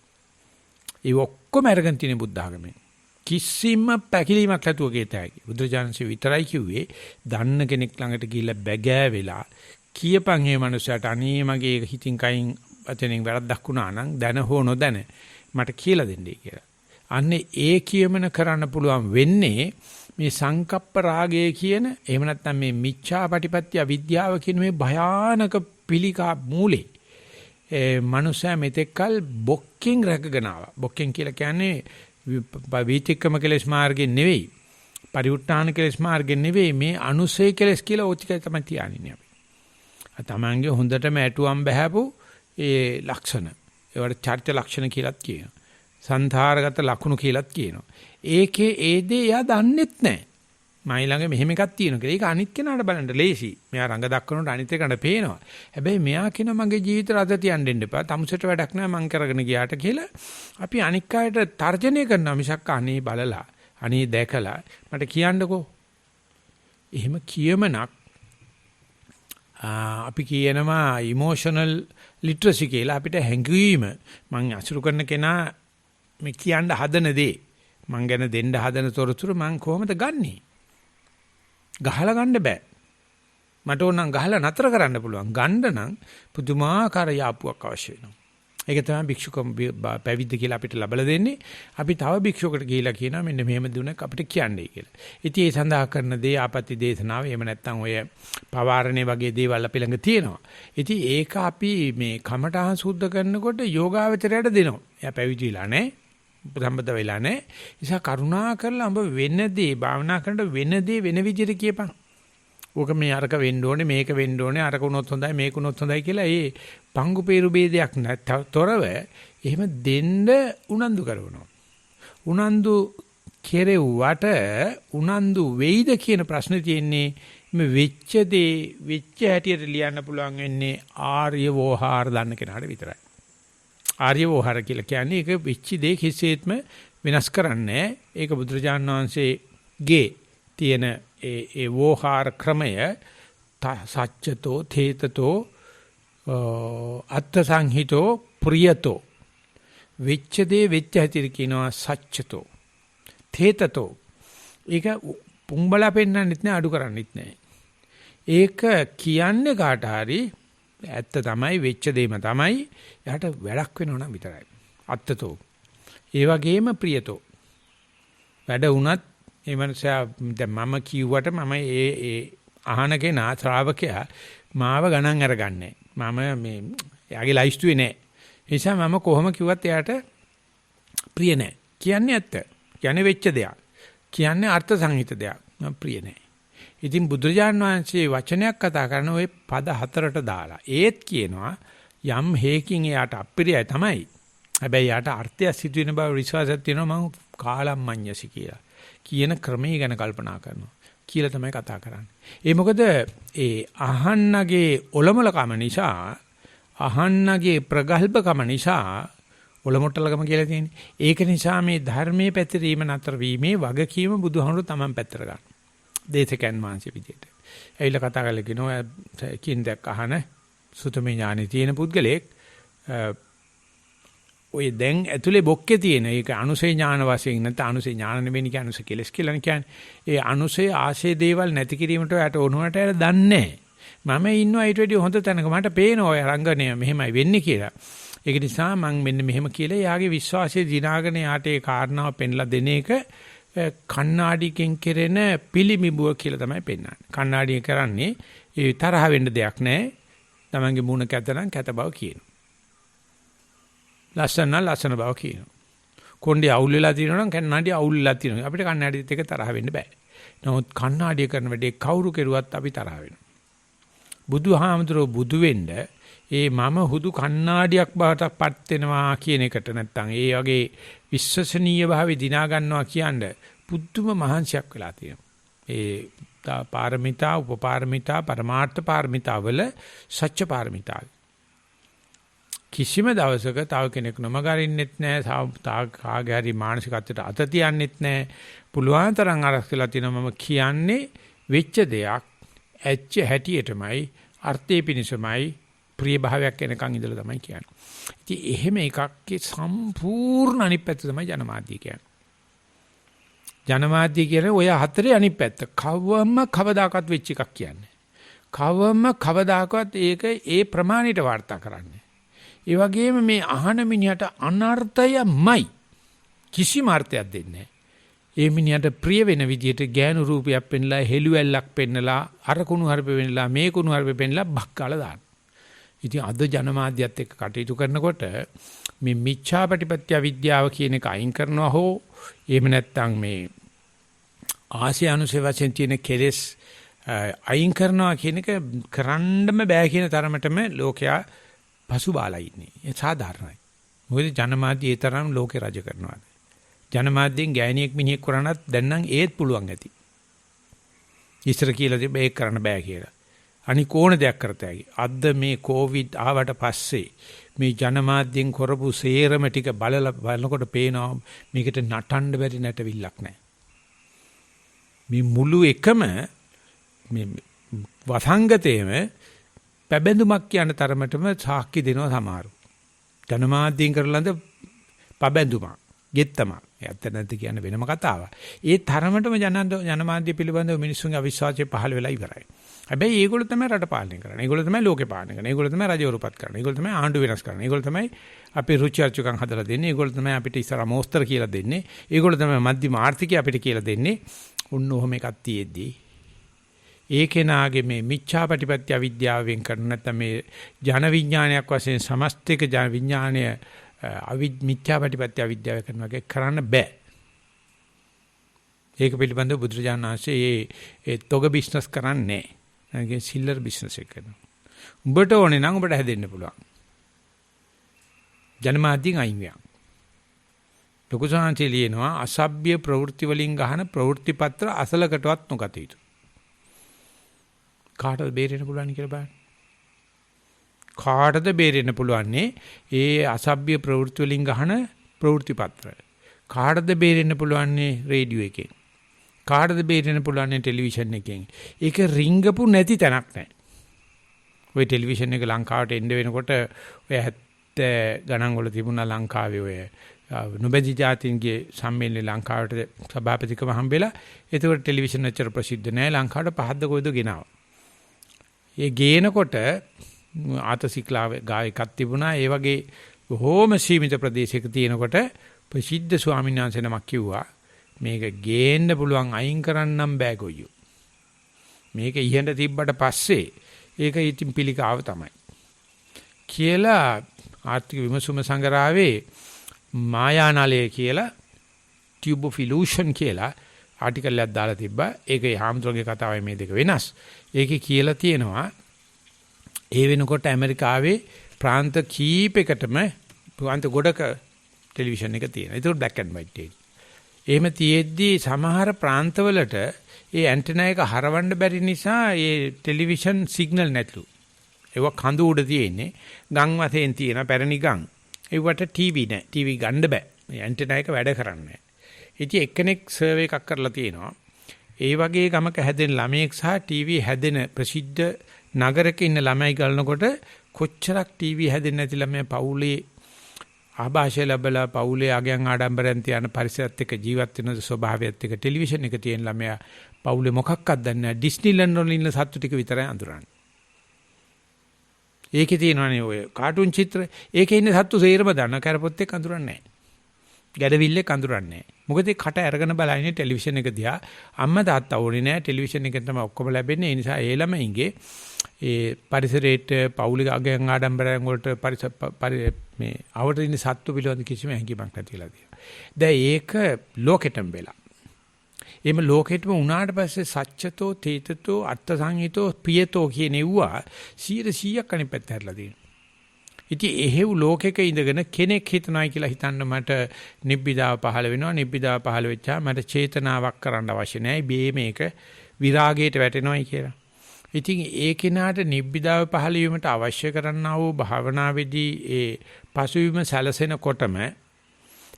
ඒ ඔක්කොම අරගෙන තියෙන බුද්ධ ආගමෙන් කිසිම පැකිලීමක් නැතුව ගේතයි. බුදුරජාණන්සේ විතරයි කිව්වේ දන්න කෙනෙක් ළඟට ගිහිල්ලා බැගෑ වෙලා කියපන් මේ මනුස්සයාට අනේ මගේ හිතින් කයින් වචනෙන් වැරද්දක් වුණා නම් දැන හෝ නොදැන මට කියලා දෙන්නයි කියලා. අන්නේ ඒ කියමන කරන්න පුළුවන් වෙන්නේ මේ සංකප්ප රාගය කියන එහෙම නැත්නම් මේ මිච්ඡාපටිපත්‍ය අවිද්‍යාව කියන මේ භයානක පිළිකා මූලේ මනුෂයා මෙතෙක්කල් බොක්කෙන් රැකගෙන ආවා. බොක්කෙන් කියලා කියන්නේ වීතික්‍රම කෙලස් මාර්ගෙන් නෙවෙයි. පරිඋත්ථාන කෙලස් මාර්ගෙන් නෙවෙයි මේ අනුසය කෙලස් කියලා ඕතිකයි තමයි තියන්නේ අපි. තමන්ගේ හොඳටම ඇටුවම් බහැපු ඒ ලක්ෂණ. ඒවට චරිත ලක්ෂණ කියලාත් කියනවා. සංධාරගත ලක්ෂණ කියලාත් කියනවා. ඒකේ ඒ දේ එයා දන්නෙත් නැහැ. මයි ළඟ මෙහෙම එකක් තියෙනවා කියලා. ඒක අනිත් කෙනාට බලන්න ලේසි. මෙයා රඟ දක්වනකොට අනිත් එකට පේනවා. හැබැයි මෙයා කියන මගේ ජීවිත රද තියන්න දෙන්න එපා. තමුසෙට වැඩක් නැහැ මං කරගෙන ගියාට කියලා. අපි අනික් අයට තර්ජනය කරනවා මිසක් අනේ බලලා අනේ දැකලා මට කියන්නකෝ. එහෙම කියමනක් අපි කියනවා ඉමෝෂනල් ලිටරසි කියලා අපිට හැඟීම මං අසුරු කරන කෙනා මේ කියන්න හදන දේ මං ගැන දෙන්න හදන තොරතුරු මං කොහොමද ගන්නෙ? ගහලා ගන්න බෑ. මට ඕනනම් ගහලා නතර කරන්න පුළුවන්. ගන්න නම් පුදුමාකාර යාපුවක් අවශ්‍ය වෙනවා. ඒක තමයි භික්ෂුකම් පැවිද්ද කියලා අපිට ලබලා දෙන්නේ. අපි තව භික්ෂුවකට ගිහිලා කියනවා මෙන්න මෙහෙම දුන්නක් අපිට කියන්නේ කියලා. ඉතින් ඒ සඳහා කරන දේ ආපත්‍ය දේශනාව එහෙම නැත්නම් ඔය පවාරණේ වගේ දේවල් අපි ළඟ තියෙනවා. ඉතින් ඒක අපි මේ කමඨහං සුද්ධ කරනකොට යෝගාවචරයට දෙනවා. එයා පැවිදිලා නැහැ. සම්බන්ධ වෙලා නැහැ. නිසා කරුණා කරලා ඔබ වෙන දේ භාවනා කරනකොට වෙන දේ වෙන විදිහට කියපන්. ඕක මේ අරක වෙන්න ඕනේ මේක වෙන්න ඕනේ අරක උනොත් හොඳයි මේක උනොත් හොඳයි කියලා ඒ පංගු peeru ભેදයක් නැතරව එහෙම දෙන්න උනන්දු කරනවා. උනන්දු කෙරෙව්වට උනන්දු වෙයිද කියන ප්‍රශ්නේ තියෙන්නේ මේ වෙච්ච දේ වෙච්ච හැටියට ලියන්න පුළුවන් වෙන්නේ ආර්ය වෝහාර දන්න කෙනාට විතරයි. ආර්ය වෝහාර කියලා කියන්නේ ඒක වෙච්ච දේ කිසිසේත්ම වෙනස් කරන්නේ නැහැ. ඒක බුදුරජාණන් වහන්සේගේ තියෙන ඒ වෝහාර ක්‍රමය සච්චතෝ තේතතෝ අත්ථ සංහිතෝ ප්‍රියතෝ වෙච්ච දේ වෙච්ච හැටියට කියනවා සච්චතෝ තේතතෝ ඒක පුම්බලා පෙන්නන්නෙත් නෑ අඩු කරන්නෙත් නෑ ඒක කියන්නේ කාට හරි ඇත්ත තමයි වෙච්ච දේම තමයි එයාට වැඩක් වෙනව නම් විතරයි අත්තතෝ ඒ වගේම ප්‍රියතෝ වැඩ වුණත් ඒ මනුස්සයා දැන් මම කිව්වට මම ඒ අහන කෙනා ශ්‍රාවකයා මාව ගණන් අරගන්නේ මම මේ එයාගේ ලයිස්තුවේ නෑ ඒ නිසා මම කොහොම කිව්වත් එයාට ප්‍රිය නෑ කියන්නේ ඇත්ත කියන්නේ වෙච්ච දෙයක් කියන්නේ අර්ථ සංහිත දෙයක් මම ප්‍රිය නෑ ඉතින් බුදුරජාණන් වහන්සේ වචනයක් කතා කරන ওই පද හතරට දාලා ඒත් කියනවා යම් හේකින් එයාට අප්‍රියයි තමයි හැබැයි එයාට අර්ථය සිදු වෙන බව විශ්වාසයක් තියෙනවා මම කාලම්මඤ්ඤසි කියලා කියන ක්‍රමය ගැන කල්පනා කරනවා කියලා තමයි කතා කරන්නේ. ඒ මොකද ඒ අහන්නගේ ඔලොමලකම නිසා අහන්නගේ ප්‍රගල්භකම නිසා ඔලොමොට්ටලකම කියලා තියෙන්නේ. ඒක නිසා මේ ධර්මයේ පැතිරීම නතර වීමේ වගකීම බුදුහාමුදුරු තමන් පැත්තට ගන්න. දේශකයන් වහන්සේ විදියට. ඇවිල්ලා කතා කරලා කියනවා කින්දක් අහන සුතමේ ඥානෙ තියෙන පුද්ගලෙක් ඔය දැන් ඇතුලේ බොක්කේ තියෙන ඒක අනුසේ ඥාන වශයෙන් නැත්නම් අනුසේ ඥාන නෙවෙයි කියන්නේ අනුසේ කෙලස් කියලා කියන්නේ. ඒ අනුසේ ආශේ දේවල් නැති කිරීමට යට ඕනවට යට දන්නේ නැහැ. මම ඉන්නවා ඊට වැඩිය හොඳ තැනක මට පේනවා ඔය රංගනය මෙහෙමයි වෙන්නේ කියලා. ඒක නිසා මම මෙන්න මෙහෙම කියලා යාගේ විශ්වාසයේ දිනාගෙන යාට ඒ කාරණාව පෙන්ලා දෙන එක කණ්ණාඩියකින් කෙරෙන පිළිමිබුව කියලා තමයි පෙන්වන්නේ. කණ්ණාඩිය කරන්නේ ඒ තරහ වෙන්න දෙයක් නැහැ. තමන්ගේ මූණ කැත නම් කැත බව කියනවා. ලස්සන නම් ලස්සන බව කියනවා. කොණ්ඩේ අවුල් වෙලා තියෙනවා නම් කණ්ණාඩිය අවුල් වෙලා තියෙනවා. අපිට කණ්ණාඩියත් එක්ක තරහ වෙන්න බෑ. නමුත් කණ්ණාඩිය කරන වැඩේ කවුරු කෙරුවත් අපි තරහ වෙනවා. බුදුහාමුදුරුවෝ බුදු වෙන්න මම හුදු කණ්ණාඩියක් බවට පත් වෙනවා කියන එකට නැත්තම් ඒ වගේ විශ්වසනීය භාවය දිනා ගන්නවා කියන්නේ පුදුම මහන්සියක් වෙලා තියෙනවා. පාරමිතා, උපපාරමිතා, පරමාර්ථ පාරමිතා වල සත්‍ය පාරමිතා. කිසිම දවසක තව කෙනෙක් නොමගරින්නෙත් නැහැ, කාගේ හරි මානසිකත්වයට අත තියන්නෙත් නැහැ. පුළුවන් තරම් අරස්කලා තියෙනවා මම කියන්නේ වෙච්ච දෙයක් ඇච්ච හැටියටමයි, අර්ථේ පිණිසමයි, ප්‍රිය භාවයක් එනකන් ඉඳලා තමයි කියන්නේ. ඉතින් එහෙම එකක්ගේ සම්පූර්ණ අනිත් පැත්ත තමයි ජනමාධ්‍ය කියන්නේ. ජනමාධ්‍ය කියන්නේ ඔය හතරේ අනිත් පැත්ත. කවදාකවත් වෙච්ච එකක් කියන්නේ. කවදාකවත් ඒක ඒ ප්‍රමාණයට වාර්තා කරන්නේ. ඒ වගේම මේ අහන මිනිහට අනර්ථයමයි. කිසිම අර්ථයක් දෙන්නේ නැහැ. ඒ මිනිහට ප්‍රිය වෙන විදිහට ගෑනු රූපයක් පෙන්ලා, හෙළුවැල්ලක් පෙන්නලා, අර කුණු හarpe පෙන්නලා, මේ කුණු හarpe පෙන්නලා බක්කාලා දාන. ඉතින් අද ජනමාධ්‍යත් එක්ක කටයුතු කරනකොට මේ මිච්ඡාපටිපත්‍ය විද්‍යාව කියන එක අයින් කරනවා හෝ එහෙම නැත්නම් මේ ආසිය අනුසය වශයෙන් තියෙන කෙලෙස් අයින් කරනවා කියන එක කරන්නම බෑ කියන තරමටම ලෝකයා පසුබාලා ඉන්නේ. ඒ සාධාරණයි. මොකද ජනමාධ්‍ය ඒ තරම් ලෝකේ රජ කරනවා. ජනමාධ්‍යෙන් ගෑණියෙක් මිනිහෙක් කරනත් දැන් නම් ඒත් පුළුවන් ඇති. ඉස්සර කියලා තිබ්බ ඒක කරන්න බෑ කියලා. අනික ඕන දෙයක් කරතයි. අද මේ කොවිඩ් ආවට පස්සේ මේ ජනමාධ්‍යෙන් කරපු සේරම ටික බලනකොට පේනවා මේකට නටන්න බැරි නැටවිල්ලක් නැහැ. මේ මුළු එකම මේ වසංගතයේම පැබැඳුමක් කියන තරමටම සාක්ෂි දෙනවා සමහරු. ජනමාධ්‍යෙන් කරලඳ පබැඳුමක්, ගෙත්තමක්. ඇත්ත නැද්ද කියන වෙනම කතාවක්. ඒ තරමටම ජනමාධ්‍ය පිළිබඳව මිනිස්සුන්ගේ අවිශ්වාසය පහළ වෙලා ඉවරයි. හැබැයි ඒගොල්ලෝ තමයි රට පාලනය කරන්නේ. ඒගොල්ලෝ තමයි ලෝකේ පාලනය කරන්නේ. ඒගොල්ලෝ තමයි රජවරුපත් කරන්නේ. ඒගොල්ලෝ තමයි ආණ්ඩු වෙනස් කරන්නේ. ඒගොල්ලෝ තමයි අපේ රුචි අරුචිකම් හදලා දෙන්නේ. ඒගොල්ලෝ තමයි අපිට ඉස්සර මොස්තර කියලා දෙන්නේ. ඒගොල්ලෝ තමයි මධ්‍යම ආර්ථිකය අපිට කියලා දෙන්නේ. උන්න ඔහොම එකක් තියෙද්දී ඒ කෙනාගේ මේ මිච්ඡාපටිපත්‍ය විද්‍යාවෙන් කරන නැත්නම් මේ ජන විඥානයක් වශයෙන් සමස්තික ජන විඥානය මිච්ඡාපටිපත්‍ය විද්‍යාව කරනවා කරන්න බෑ. ඒක පිළිබඳව බුදුරජාණන් වහන්සේ ඒ තොග බිස්නස් කරන්නේ නැහැ. ඒකේ සිල්ලර් බිස්නස් එක කරනවා. උඹට ඕනේ නම් උඹට හැදෙන්න පුළුවන්. ජනමාධ්‍යෙන් අයින් වෙනවා. ලොකු සංහසේ ලියනවා අසභ්‍ය ප්‍රවෘත්ති වලින් ගහන ප්‍රවෘත්ති පත්‍ර අසලකටවත් නොගත යුතු. කාටද බේරෙන්න පුළුවන් කියලා බලන්න. කාටද බේරෙන්න පුළුවන්නේ ඒ අසභ්‍ය ප්‍රවෘත්ති වලින් ගහන ප්‍රවෘත්ති පත්‍ර. කාටද බේරෙන්න පුළුවන්නේ රේඩියෝ එකෙන්. කාටද බේරෙන්න පුළුවන්නේ ටෙලිවිෂන් එකෙන්. ඒක රිංගපු නැති තැනක් නැහැ. ওই ටෙලිවිෂන් එක ලංකාවට එන්න වෙනකොට ඔය 70 ගණන් වල තිබුණා ලංකාවේ ඔය නොබැදි ජාතින්ගේ සම්මේලනේ ලංකාවට සභාපතිකම හම්බෙලා. ඒතකොට ටෙලිවිෂන් ඇත්තට ප්‍රසිද්ධ නැහැ. ලංකාවට පහද්ද කොයිද ගෙනාවා. ඒ ගේනකොට ආතසික්ලාව ගායකක් තිබුණා. ඒ වගේ බොහෝම සීමිත ප්‍රදේශයක තියෙනකොට ප්‍රසිද්ධ ස්වාමීන් වහන්සේ නමක් කිව්වා මේක ගේන්න පුළුවන් අයින් කරන්නම් බෑ ගොයියෝ. මේක ඉහෙන්ට තිබ්බට පස්සේ ඒක ඉතින් පිළිකාව තමයි. කියලා ආර්ථික විමසුම සංග්‍රහයේ මායානලය කියලා Tube of Illusion කියලා ආටිකල් එකක් දාලා තිබ්බා. ඒකේ හාමුදුරගේ කතාවයි මේ දෙක වෙනස්. ඒකේ කියලා තියෙනවා ඒ වෙනකොට ඇමරිකාවේ ප්‍රාන්ත කීපයකටම ප්‍රාන්ත ගොඩක ටෙලිවිෂන් එක තියෙනවා. ඒක black and white TV. එහෙම තියෙද්දි සමහර ප්‍රාන්තවලට ඒ ඇන්ටෙනා එක හරවන්න බැරි නිසා ඒ ටෙලිවිෂන් සිග්නල් නැතුළු. ඒක කඳු උඩ තියෙන්නේ. ගම් වශයෙන් තියෙන පැරණි ගම්. ඒවට ටීවී නැහැ. ටීවී ගන්න බෑ. මේ ඇන්ටෙනා එක වැඩ කරන්නේ නැහැ. ඉතින් එක්කෙනෙක් සර්වේ එකක් කරලා තියෙනවා. ඒ වගේ ගමක හැදෙන ළමයෙක් සහ ටීවී හැදෙන ප්‍රසිද්ධ නගරක ඉන්න ළමයි ගලනකොට කොච්චරක් ටීවී හැදෙන්නේ නැති ළමයා පවුලේ ආభాෂය ලැබලා පවුලේ අගයන් ආඩම්බරෙන් තියන පරිසරත් එක්ක ජීවත් වෙන ස්වභාවයත් එක්ක ටෙලිවිෂන් එක තියෙන ළමයා පවුලේ මොකක්වත් දන්නේ නැහැ. ඩිස්නිලන්ඩ් වල ඉන්න සත්තු ටික විතරයි අඳුරන්නේ. ඒකේ තියෙනවනේ ඔය කාටුන් චිත්‍ර. ඒකේ ඉන්න සත්තු සේරම දන්න කරපොත් එක්ක අඳුරන්නේ නැහැ. ගැඩවිල්ලේ කඳුරන්නේ නැහැ. මොකද ඒ කට අරගෙන බලන්නේ ටෙලිවිෂන් එක දිහා. අම්මා තාත්තා ඕනේ නැහැ. ටෙලිවිෂන් එකෙන් තමයි ඔක්කොම ලැබෙන්නේ. ඒ නිසා ඒ ළමයින්ගේ ඒ පරිසරයේට පෞලික අගයන් ආඩම්බරයන් වලට මේ ආවට ඉන්න සත්තු පිළිබඳ කිසිම හැඟීමක් නැති වෙලා තියෙනවා. දැන් ඒක ලෝකෙටම වෙලා. එimhe ලෝකෙටම උනාට පස්සේ සත්‍යතෝ තේතතෝ අර්ථ සංහිතෝ පියතෝ කියන ඒවා 100%ක් අනිත් පැත්ත හැරලා තියෙනවා. ඉතින් එහෙව් ලෝකෙක ඉඳගෙන කෙනෙක් හිතනවායි කියලා හිතන්න මට නිබ්බිදාව පහළ වෙනවා. නිබ්බිදාව පහළ වෙච්චා මට චේතනාවක් කරන්න අවශ්‍ය නැහැ. මේ මේක විරාගයට වැටෙනවායි කියලා. ඉතින් ඒ කෙනාට නිබ්බිදාව පහළ වීමට අවශ්‍ය කරන්නා වූ භාවනාවේදී ඒ පසුබිම සැලසෙනකොටම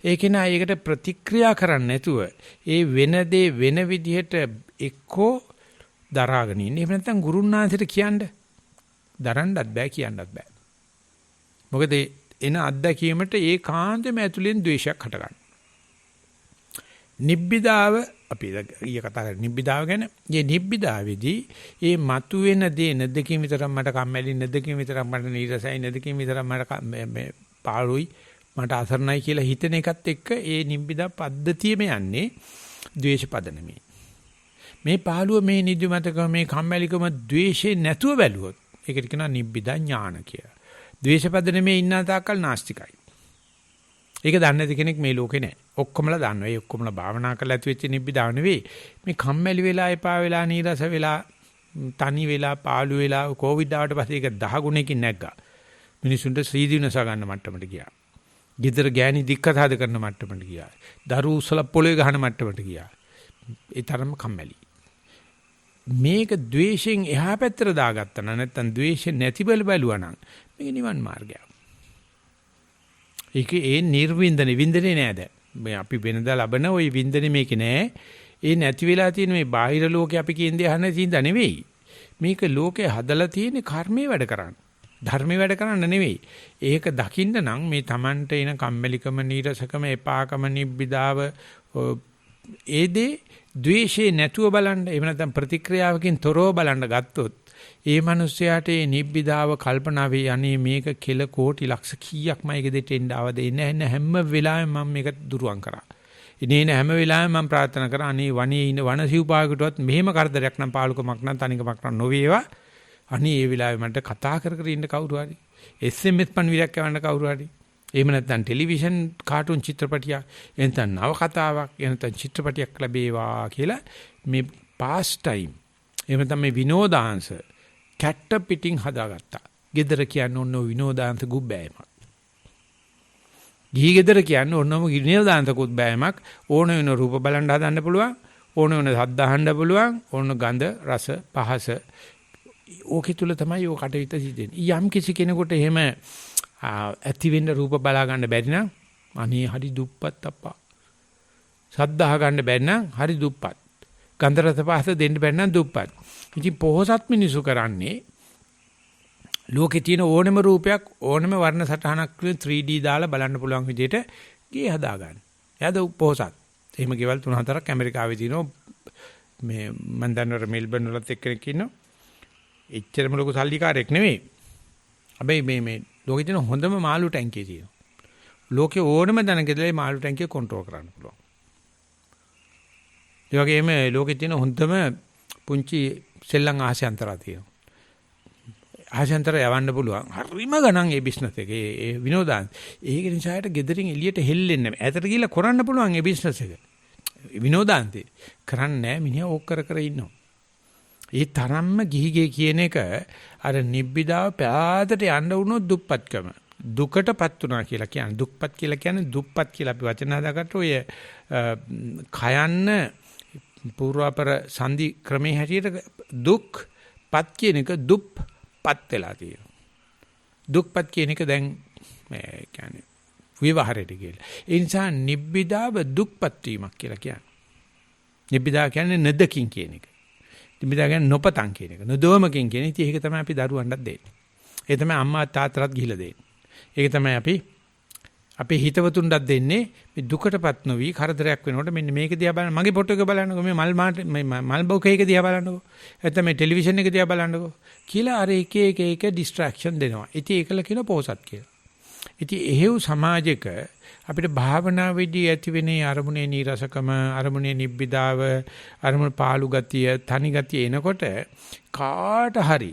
ඒ කෙනා ඒකට ප්‍රතික්‍රියා කරන්නේ නැතුව ඒ වෙන දේ වෙන විදිහට එක්කෝ දරාගෙන ඉන්නේ. එහෙම නැත්නම් ගුරුනාන්සේට කියන්න දරන්නත් බෑ කියන්නත් බෑ. මොකද එන අත්දැකීමට ඒකාන්තයෙන්ම ඇතුලෙන් ද්වේෂයක් හටගන්නවා. නිබ්බිදාව අපි ඊයේ කතා කරා නිබ්බිදාව ගැන. මේ නිබ්බිදාවේදී මේ මතුවෙන දේ නැදකින් විතරක් මට කම්මැලි නැදකින් විතරක් මට නීරසයි නැදකින් විතරක් මට පාළුයි මට අසරණයි කියලා හිතන එකත් එක්ක ඒ නිබ්බිදා පද්ධතියම යන්නේ ද්වේෂ පදනමේ. මේ පාළුව මේ නිදිමතකම මේ කම්මැලිකම ද්වේෂේ නැතුව බැලුවොත් ඒකට කියනවා නිබ්බිදා ඥාන කියලා. ද්වේෂ පදනමේ ඉන්න තාක්කල් නාස්තිකයි. ඒක දන්නේ නැති කෙනෙක් මේ ලෝකේ නැහැ. ඔක්කොමලා දන්නවා. ඒ ඔක්කොමලා භාවනා කරලා ඇති වෙච්ච නිබ්බිදාව නෙවෙයි. මේ කම්මැලි වෙලා එපා වෙලා නීරස වෙලා තනි වෙලා පාළු වෙලා කොවිඩ් ආවට පස්සේ ඒක 10 ගුණයකින් නැග්ගා. මිනිසුන්ට සීදීනස ගන්න මට්ටමට ගියා. ගෙදර ගෑණි දික්කතාද කරන මට්ටමට ගියා. දරු උසල පොළවේ ගහන මට්ටමට ගියා. ඒ තරම කම්මැලි. මේක ද්වේෂයෙන් එහා පැත්තට දාගත්තා නම් නැත්තම් ද්වේෂ නැති බැලුවා නම් මේක නිවන් මාර්ගයක්. ඒ නිර්වින්දනේ වින්දනේ නෑ දැන්. මේ අපි වෙනදා ලබන ওই වින්දනේ මේක නෑ. ඒ නැති වෙලා තියෙන මේ බාහිර ලෝකේ අපි කියන්නේ අහන්න තින්ද නෙවෙයි. මේක ලෝකේ හදලා තියෙන කර්මයේ වැඩ කරන්නේ. ධර්මයේ වැඩ කරන්න නෙවෙයි. ඒක දකින්න නම් මේ Tamanට එන කම්මැලිකම, නීරසකම, එපාකම, නිබ්බිදාව ඒ දේ ද්වේෂේ නැතුව බලන්න. එහෙම නැත්නම් ප්‍රතික්‍රියාවකින් තොරව බලන්න ගත්තොත් ඒ මිනිස්යාට මේ නිබ්බිදාව කල්පනා වේ අනේ මේක කෙල කෝටි ලක්ෂ කීයක් මම ඒක දෙට එන්න ආවද එන්නේ හැම වෙලාවෙම මම මේක දුරුවන් කරා. ඉන්නේ හැම වෙලාවෙම මම ප්‍රාර්ථනා කරා අනේ වනේ ඉන්න වනසිව්පාවකටවත් මෙහෙම කරදරයක් නම් පාලුකමක් නම් තනිකමක් නම් නොවේවා. අනේ ඒ වෙලාවේ මට කතා කර කර ඉන්න කවුරු හරි SMS පණවිඩයක් යවන්න කවුරු හරි එහෙම නැත්නම් ටෙලිවිෂන් කාටුන් චිත්‍රපටියක් එතන නව කතාවක් එතන චිත්‍රපටියක් ලැබේවා කියලා මේ පාස් ටයිම් එහෙම තමයි විනෝදාංශ කැට්ට පිටින් හදාගත්තා. ගෙදර කියන්නේ ඔන්න විනෝදාංශ ගුබ්බෑමක්. ගිහි ගෙදර කියන්නේ ඔන්නම විනෝදාංශ ගුබ්බෑමක් ඕන වෙන රූප බලන්න හදන්න පුළුවන් ඕන වෙන ශබ්ද අහන්න පුළුවන් ඕන ගඳ රස පහස ඕකේ තුල තමයි ඔය කටවිත සිදෙන්නේ. යම් කිසි කෙනෙකුට එහෙම ඇති වෙන්න රූප බලා ගන්න බැරි නම් අනේ හරි දුප්පත් අප්පා. ශබ්ද අහ ගන්න බැරි නම් හරි දුප්පත්. ගන්ධ රස පහස දෙන්න බැරි නම් දුප්පත්. ඉතින් පොහොසත් මිනිසු කරන්නේ ලෝකේ තියෙන ඕනම රූපයක් ඕනම වර්ණ සටහනක් 3D දාලා බලන්න පුළුවන් විදිහට ගේ හදා ගන්න. එයාද පොහොසත්. එහෙම ගෙවල් 3-4ක් ඇමරිකාවේ තියෙනවා. මේ මන් දන්නවර මෙල්බන් වලත් එක්කෙනෙක් ඉන්නවා. එච්චරම ලොකු සල්ලිකාරයෙක් නෙවෙයි. හැබැයි මේ ලෝකේ තියෙන හොඳම මාළු ටැංකිය තියෙනවා. ලෝකේ ඕනම දැනකදලා මාළු ටැංකිය කන්ට්‍රෝල් කරන්න පුළුවන්. ඒ වගේම ලෝකේ තියෙන හොඳම පුංචි සෙල්ලම් ආශයන්තරා තියෙනවා. ආශයන්තර යවන්න පුළුවන්. හරිම ගණන් ඒ බිස්නස් එකේ ඒ විනෝදාංශ. ඒක නිසායට ගෙදරින් එළියට හෙල්ලෙන්නේ නැහැ. ඈතට ගිහලා කරන්න පුළුවන් ඒ බිස්නස් එක. විනෝදාංශේ කරන්නේ නැහැ මිනිහා ඕක කර කර ඉන්නවා. ඒ තරම්ම ගිහිගේ කියන එක අර නිබ්බිදාව පෑදට යන්න වුණොත් දුප්පත්කම දුකටපත් වුණා කියලා කියන්නේ දුප්පත් කියලා කියන්නේ දුප්පත් කියලා අපි වචන හදාගත්ත ඔය කයන්න පූර්වාපර සංදි ක්‍රමයේ හැටියට දුක්පත් කියන එක දුප්පත් වෙලා තියෙනවා. දුක්පත් කියන එක දැන් මේ කියන්නේ විවහරයට කියලා. ඒ නිසා නිබ්බිදාව දුක්පත් වීමක් කියලා කියන්නේ. නිබ්බිදාව කියන්නේ නැදකින් කියන එක. නිබ්බිදා කියන්නේ නොපතන් කියන එක. නොදොමකින් කියන ඉතින් ඒක තමයි අපි දරුවන්ටත් දෙන්නේ. ඒ තමයි අම්මා තාත්තලාත් ගිහිලා දෙන්නේ. ඒක තමයි අපි අපේ හිතවතුන්ටත් දෙන්නේ මේ දුකටපත් නොවි කරදරයක් වෙනකොට මෙන්න මේක දිහා බලන්න මගේ ෆොටෝ එක බලන්නකෝ මේ මල් බොකේ එක දිහා බලන්නකෝ නැත්නම් මේ ටෙලිවිෂන් එක දිහා බලන්නකෝ කියලා අර එක ඩිස්ට්‍රැක්ෂන් දෙනවා. ඉතින් ඒකල කියන පොහසත් කියලා. ඉතින් එහෙව් සමාජයක අපිට භාවනාවේදී ඇතිවෙන අරමුණේ නීරසකම, අරමුණේ නිබ්බිදාව, අරමුණ පාළු ගතිය, තනි ගතිය එනකොට කාට හරි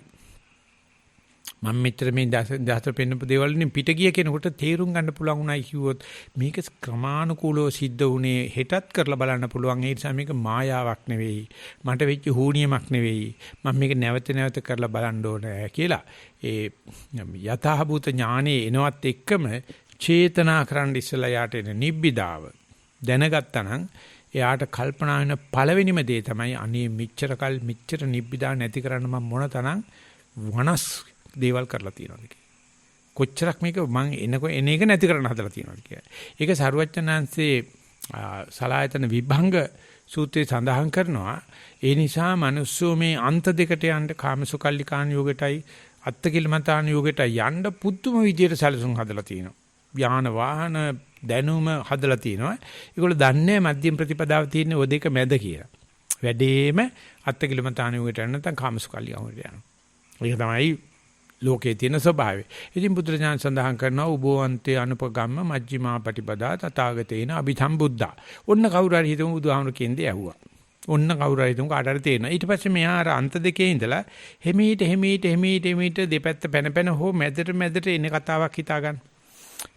මම මෙතර මේ දහතර පෙන්නපු දේවල් වලින් පිට ගිය කෙනෙකුට තේරුම් ගන්න පුළුවන් උනායි කිව්වොත් මේක ක්‍රමානුකූලව සිද්ධ වුණේ හෙටත් කරලා බලන්න පුළුවන්. ඒ නිසා මේක මායාවක් නෙවෙයි, මට වෙච්ච හූනියමක් නෙවෙයි, මම මේක නැවත නැවත කරලා බලන්න ඕනේ කියලා. ඒ යථාභූත ඥානේ එනවත් එක්කම චේතනා කරන්න ඉස්සලා යාට එන නිබ්බිදාව දැනගත්තා නම් එයාට කල්පනා වෙන පළවෙනිම දේ තමයි අනේ මෙච්චර නිබ්බිදා නැති කරන්න මම මොන තරම් වනස් දේවල් කරලා තියෙනවද කියලා. කොච්චරක් මේක මං එන එක නැති කරන්න හදලා තියෙනවද කියලා. ඒක සරුවච්චන්හන්සේ සලායතන විභංග සූත්‍රයේ සඳහන් කරනවා. ඒ නිසා මිනිස්සු මේ අන්ත දෙකට යන්න කාමසුකල්ලිකාන යෝගයටයි අත්තකිලමතාන යෝගයටයි යන්න පුදුම විදියට සැලසුම් හදලා තියෙනවා. යාන වාහන දැනුම හදලා තියෙනවා. ඒගොල්ලෝ දන්නේ මධ්‍යම ප්‍රතිපදාව තියෙන ඔය දෙක මැද කියලා. වැඩේම අත්තකිලමතාන යෝගයට යන්න නැත්නම් කාමසුකල්ලිකාවට යනවා. ඒක තමයි ලෝකයේ තියෙන ස්වභාවය. ඉතින් බුදුරජාණන් සඳහන් කරනවා උභවන්තේ අනුපගම්ම මජ්ක්‍ධිමා පටිපදා තථාගතේන අභිධම්බුද්ධා. ඔන්න කවුරු හරි හිතමු බුදුහාමුදුරු කියන්නේ ඇහුවා. ඔන්න කවුරු හරි හිතමු කාට හරි තේරෙනවා. ඊට පස්සේ මෙහා අර අන්ත දෙකේ ඉඳලා හිමීට දෙපැත්ත පැන හෝ මැදට එන කතාවක් හිතා ගන්න.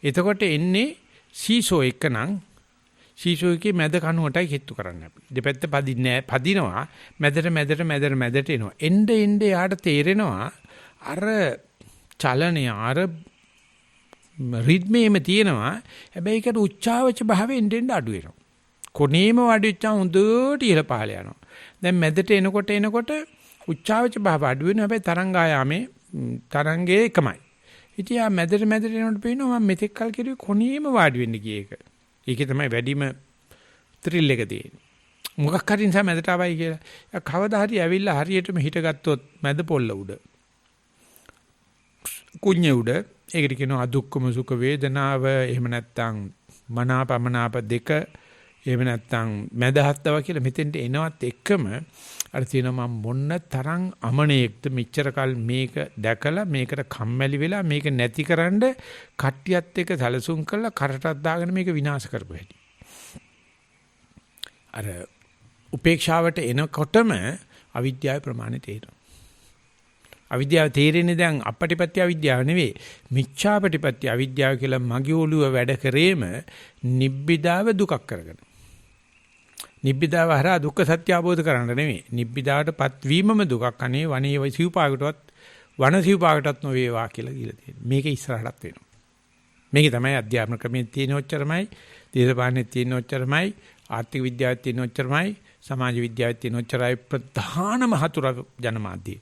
එතකොට එන්නේ සීසෝ එකනම් සීසෝ එකේ මැද කණුවටයි කිට්ටු කරන්න අපි. දෙපැත්ත පදිනවා මැදට එනවා. එnde යාට තේරෙනවා අර චලනය අර රිද්මේම තියෙනවා. හැබැයි ඒකට උච්චාවච භාවයෙන් දෙන්න අඩු වෙනවා. කොනේම වඩිච්චා හොඳට ඉහළ පහළ යනවා. දැන් මැදට එනකොට උච්චාවච භාව අඩු වෙනවා. හැබැයි තරංගායාමේ තරංගයේ එකමයි. ඉතින් ආ මැදට එනකොට පේනවා මම මෙතෙක් කල් කිරුවේ කොනේම වාඩි වෙන්න ගිය එක. ඒකේ තමයි වැඩිම ත්‍රිල් එක තියෙන්නේ. මොකක් හරි නිසා මැදට ආවයි කියලා. කවදා හරි ඇවිල්ලා හරියටම හිටගත්තොත් මැද පොල්ල උඩ කුඤ්ඤ උඩ ඒකට කියනවා අදුක්කම සුඛ වේදනාව. එහෙම නැත්නම් මනාපමනාප දෙක, එහෙම නැත්නම් මදහත්ව කියලා මෙතෙන්ට එනවත් එක්කම අර තියෙනවා මම මොන්න තරම් අමනේක්ද මෙච්චර කල් මේක දැකලා මේකට කම්මැලි වෙලා මේක නැතිකරන්න කට්ටියත් එක්ක සැලසුම් කරලා කරටක් දාගෙන මේක විනාශ කරපු හැටි. අර උපේක්ෂාවට එනකොටම අවිද්‍යාවේ ප්‍රමාණය තේරෙනවා. අවිද්‍යාව තේරෙන්නේ දැන් අපටිපත්‍ය අවිද්‍යාව නෙවෙයි, මිච්ඡාපටිපත්‍ය අවිද්‍යාව කියලා මගේ ඔළුව වැඩ කරේම නිබ්බිදාව දුකක් කරගෙන. නිබ්බිදාව හරහා දුක්ඛ සත්‍ය අවබෝධ කරගන්න නෙවෙයි. නිබ්බිදාවටපත් වීමම දුකක්. අනේ වනේ සිව්පාකටවත් වන සිව්පාකටවත් නොවේවා කියලා කියලා තියෙනවා. මේක ඉස්සරහටත් වෙනවා. මේක තමයි අධ්‍යාත්ම ක්‍රමයේ තියෙන ඔච්චරමයි, දේශපාලනේ තියෙන ඔච්චරමයි, ආර්ථික විද්‍යාවේ තියෙන ඔච්චරමයි, සමාජ විද්‍යාවේ තියෙන ඔච්චරයි. ප්‍රධානම හතුර ජනමාධ්‍යය.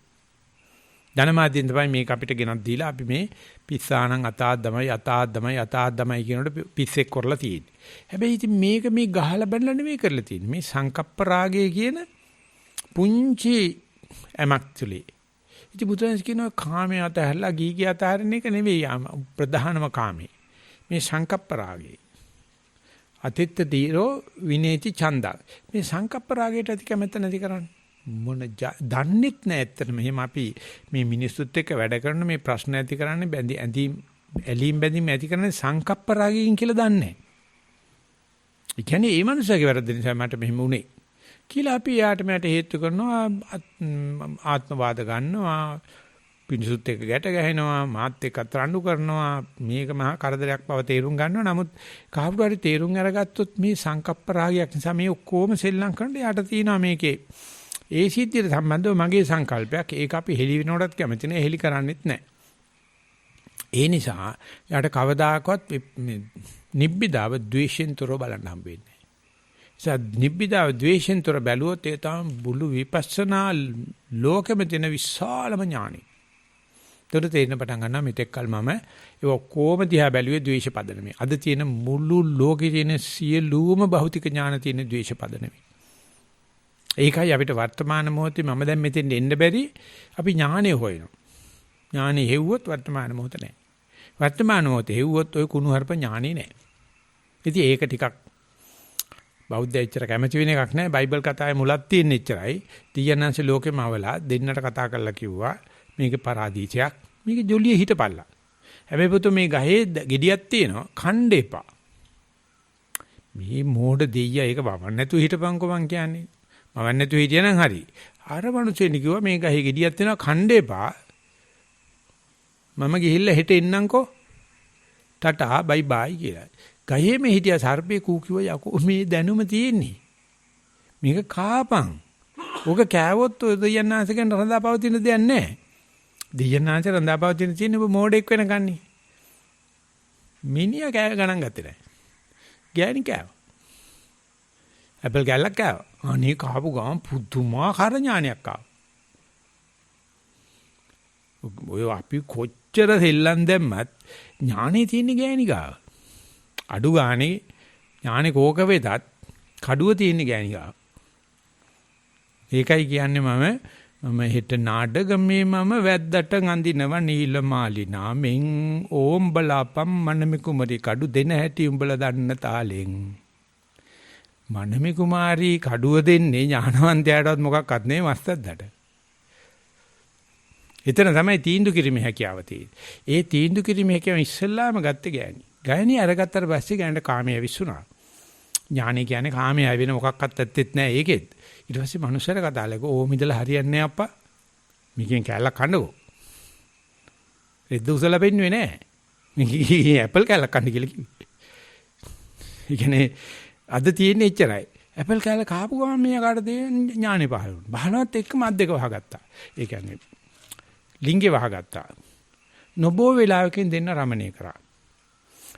ජනමාධ්‍යෙන් තමයි මේක අපිට ගෙනත් දීලා අපි මේ පිස්සානම් අතාද්දමයි කියනකොට පිස්සෙක් කරලා තියෙන්නේ. හැබැයි ඉතින් මේක මේ ගහලා බැලලා නෙමෙයි කරලා තියෙන්නේ. මේ සංකප්ප රාගය කියන පුංචි ඇමක් තුලේ. ඉතින් බුදුන් කියනවා කාමයේ අතහැරලා ගීගේ අතහරින එක නෙවෙයි ප්‍රධානම කාමේ. මේ සංකප්ප රාගය. අතිත්ත දීරෝ විනේති ඡන්දා. මේ සංකප්ප රාගයට ඇති කැමැත්ත නැති කරන්නේ. මොන දන්නෙත් නෑ ඇත්තටම. එහෙම අපි මේ මිනිස්සුත් එක්ක වැඩ කරන මේ ප්‍රශ්න ඇති කරන්නේ ඇලීම් බැඳීම් ඇති කරන්නේ සංකප්ප රාගයෙන් කියලා දන්නේ. ඒ කියන්නේ ඒ මනුස්සයාගේ වැරද්ද නිසා මට මෙහෙම වුනේ කියලා අපි යාට මට හේතු කරනවා, ආත්මවාද ගන්නවා, පිනිසුත් එක්ක ගැට ගහනවා, මාත් එක්ක අතරඬු කරනවා. මේක මහා කරදරයක් බව තේරුම් ගන්නවා. නමුත් කවුරු හරි තේරුම් අරගත්තොත් මේ සංකප්ප රාගයක් නිසා මේ ඔක්කොම සෙල්ලම් කරන්න යාට තියෙනවා මේකේ ඒ සිද්ධියට සම්බන්ධව මගේ සංකල්පයක්. ඒක අපි හෙලි වෙනකොටත් කැමති නෑ, හෙලි කරන්නෙත් නෑ. ඒ නිසා යාට කවදාකවත් නිබ්බිදාව ද්වේෂෙන් තොරව බලන්න හම්බෙන්නේ නෑ. නිබ්බිදාව ද්වේෂෙන් තොර බැලුවොත් ඒ තමයි බුළු විපස්සනා ලෝකෙම තියෙන විශාලම ඥානෙ. ඒකට තේරෙන පටන් ගන්නවා මෙතෙක් කල මම ඒ ඔක්කොම දිහා බැලුවේ ද්වේෂ පදනමේ. අද තියෙන මුළු ලෝකේ තියෙන සියලුම භෞතික ඥාන තියෙන ද්වේෂ පදනමේ. ඒකයි අපිට වර්තමාන මොහොතේ මම දැන් මෙතෙන් එන්න බැරි අපි ඥානෙ හොයනවා. ඥානෙ හෙව්වොත් වර්තමාන මොහොත නැහැ. වර්තමාන මොහොතේ හෙව්වොත් ওই කුණුහරුප ඥානෙ නැහැ. ඉතින් ඒක ටිකක් බෞද්ධ එච්චර කැමති වෙන එකක් නැහැ. බයිබල් කතාවේ මුලක් තියෙන එච්චරයි. තියනන්සේ ලෝකෙම අවලා දෙන්නට කතා කරලා කිව්වා මේක පරාදීසයක්. මේක ජොලිය හිටපල්ලා. හැබැයි පුතු මේ ගහේ ගෙඩියක් තියෙනවා කන්න එපා. මේ මෝඩ දෙයියා ඒක වවන්න නැතුව හිටපන්කෝ මං කියන්නේ. වවන්න නැතුව හිටියනම් හරි. අර මනුස්සෙනි කිව්වා මේ ගහේ ගෙඩියක් තියෙනවා කන්න එපා. මම ගිහිල්ලා හෙට එන්නම්කෝ. ටටා බයි බයි කියලා. ගහේම හිටියා සර්පේ කූ කිව්වා යකෝ මේ දැනුම තියෙන්නේ. මේක කාපන්. ඕක කෑවොත් ඔය දෙයන්නාසෙන් රඳාපවතින දෙයක් නැහැ. දෙයන්නාසෙ රඳාපවතින තියෙන්නේ ඔබ මෝඩෙක් වෙනකන්නේ. මිනිහා කෑ ගණන් ගත්තේ නැහැ. ගෑණි කෑවා. ඇපල් කෑල්ලක් කෑවා. අනේ කාපු ගමන් පුදුමාකාර ඥානයක් ආවා. ඔය අපි කොච්චර සෙල්ලම් දැම්මත් ඥානෙ තියෙන ගෑණි ගාව. අඩු ගානේ ඥානෙ කෝක වේදත් කඩුව තියෙන ගෑණි ගාව. ඒකයි කියන්නේ මම හෙට නාඩගමේ මම වැද්දට අඳිනව නිල මාලිනා මෙන් ඕම් බලාපම් මනමි කුමරි කඩු දෙන හැටි උඹලා දන්න තාලෙන්. මනමි කුමාරී කඩුව දෙන්නේ ඥානවන්තයාටවත් මොකක්වත් නෙවෙයි මස්තද්දට. එතන තමයි තීන්දුව කිරීමේ හැකියාව තියෙන්නේ. ඒ තීන්දුව කිරීමේ හැකියාව ඉස්සෙල්ලාම ගත්තේ ගෑණි. ගෑණි අරගත්තට පස්සේ ගෑනට කාමයේ විශ්ුණා. ඥානෙ කියන්නේ කාමයේ වෙන මොකක්වත් ඇත්තෙත් නැහැ ඒකෙත්. ඊට පස්සේ මනුස්සයර කතාලක ඕම ඉඳලා හරියන්නේ නැහැ අප්පා. මේකෙන් කැලක් කන්නකෝ. රෙද්ද උසලා පෙන්නුවේ නැහැ. මේ ඇපල් කැලක් කන්න කියලා කිව්වේ. ඒ කියන්නේ අද තියෙන්නේ එච්චරයි. ඇපල් කැල කාපු ගමන් මෙයාට ඥානෙ පහළ වුණා. බහනවත් එක්කම අත් දෙක වහගත්තා. ඒ කියන්නේ ලිංගේ වහගත්තා. නොබෝ වෙලාවකින් දෙන්න රමණේ කරා.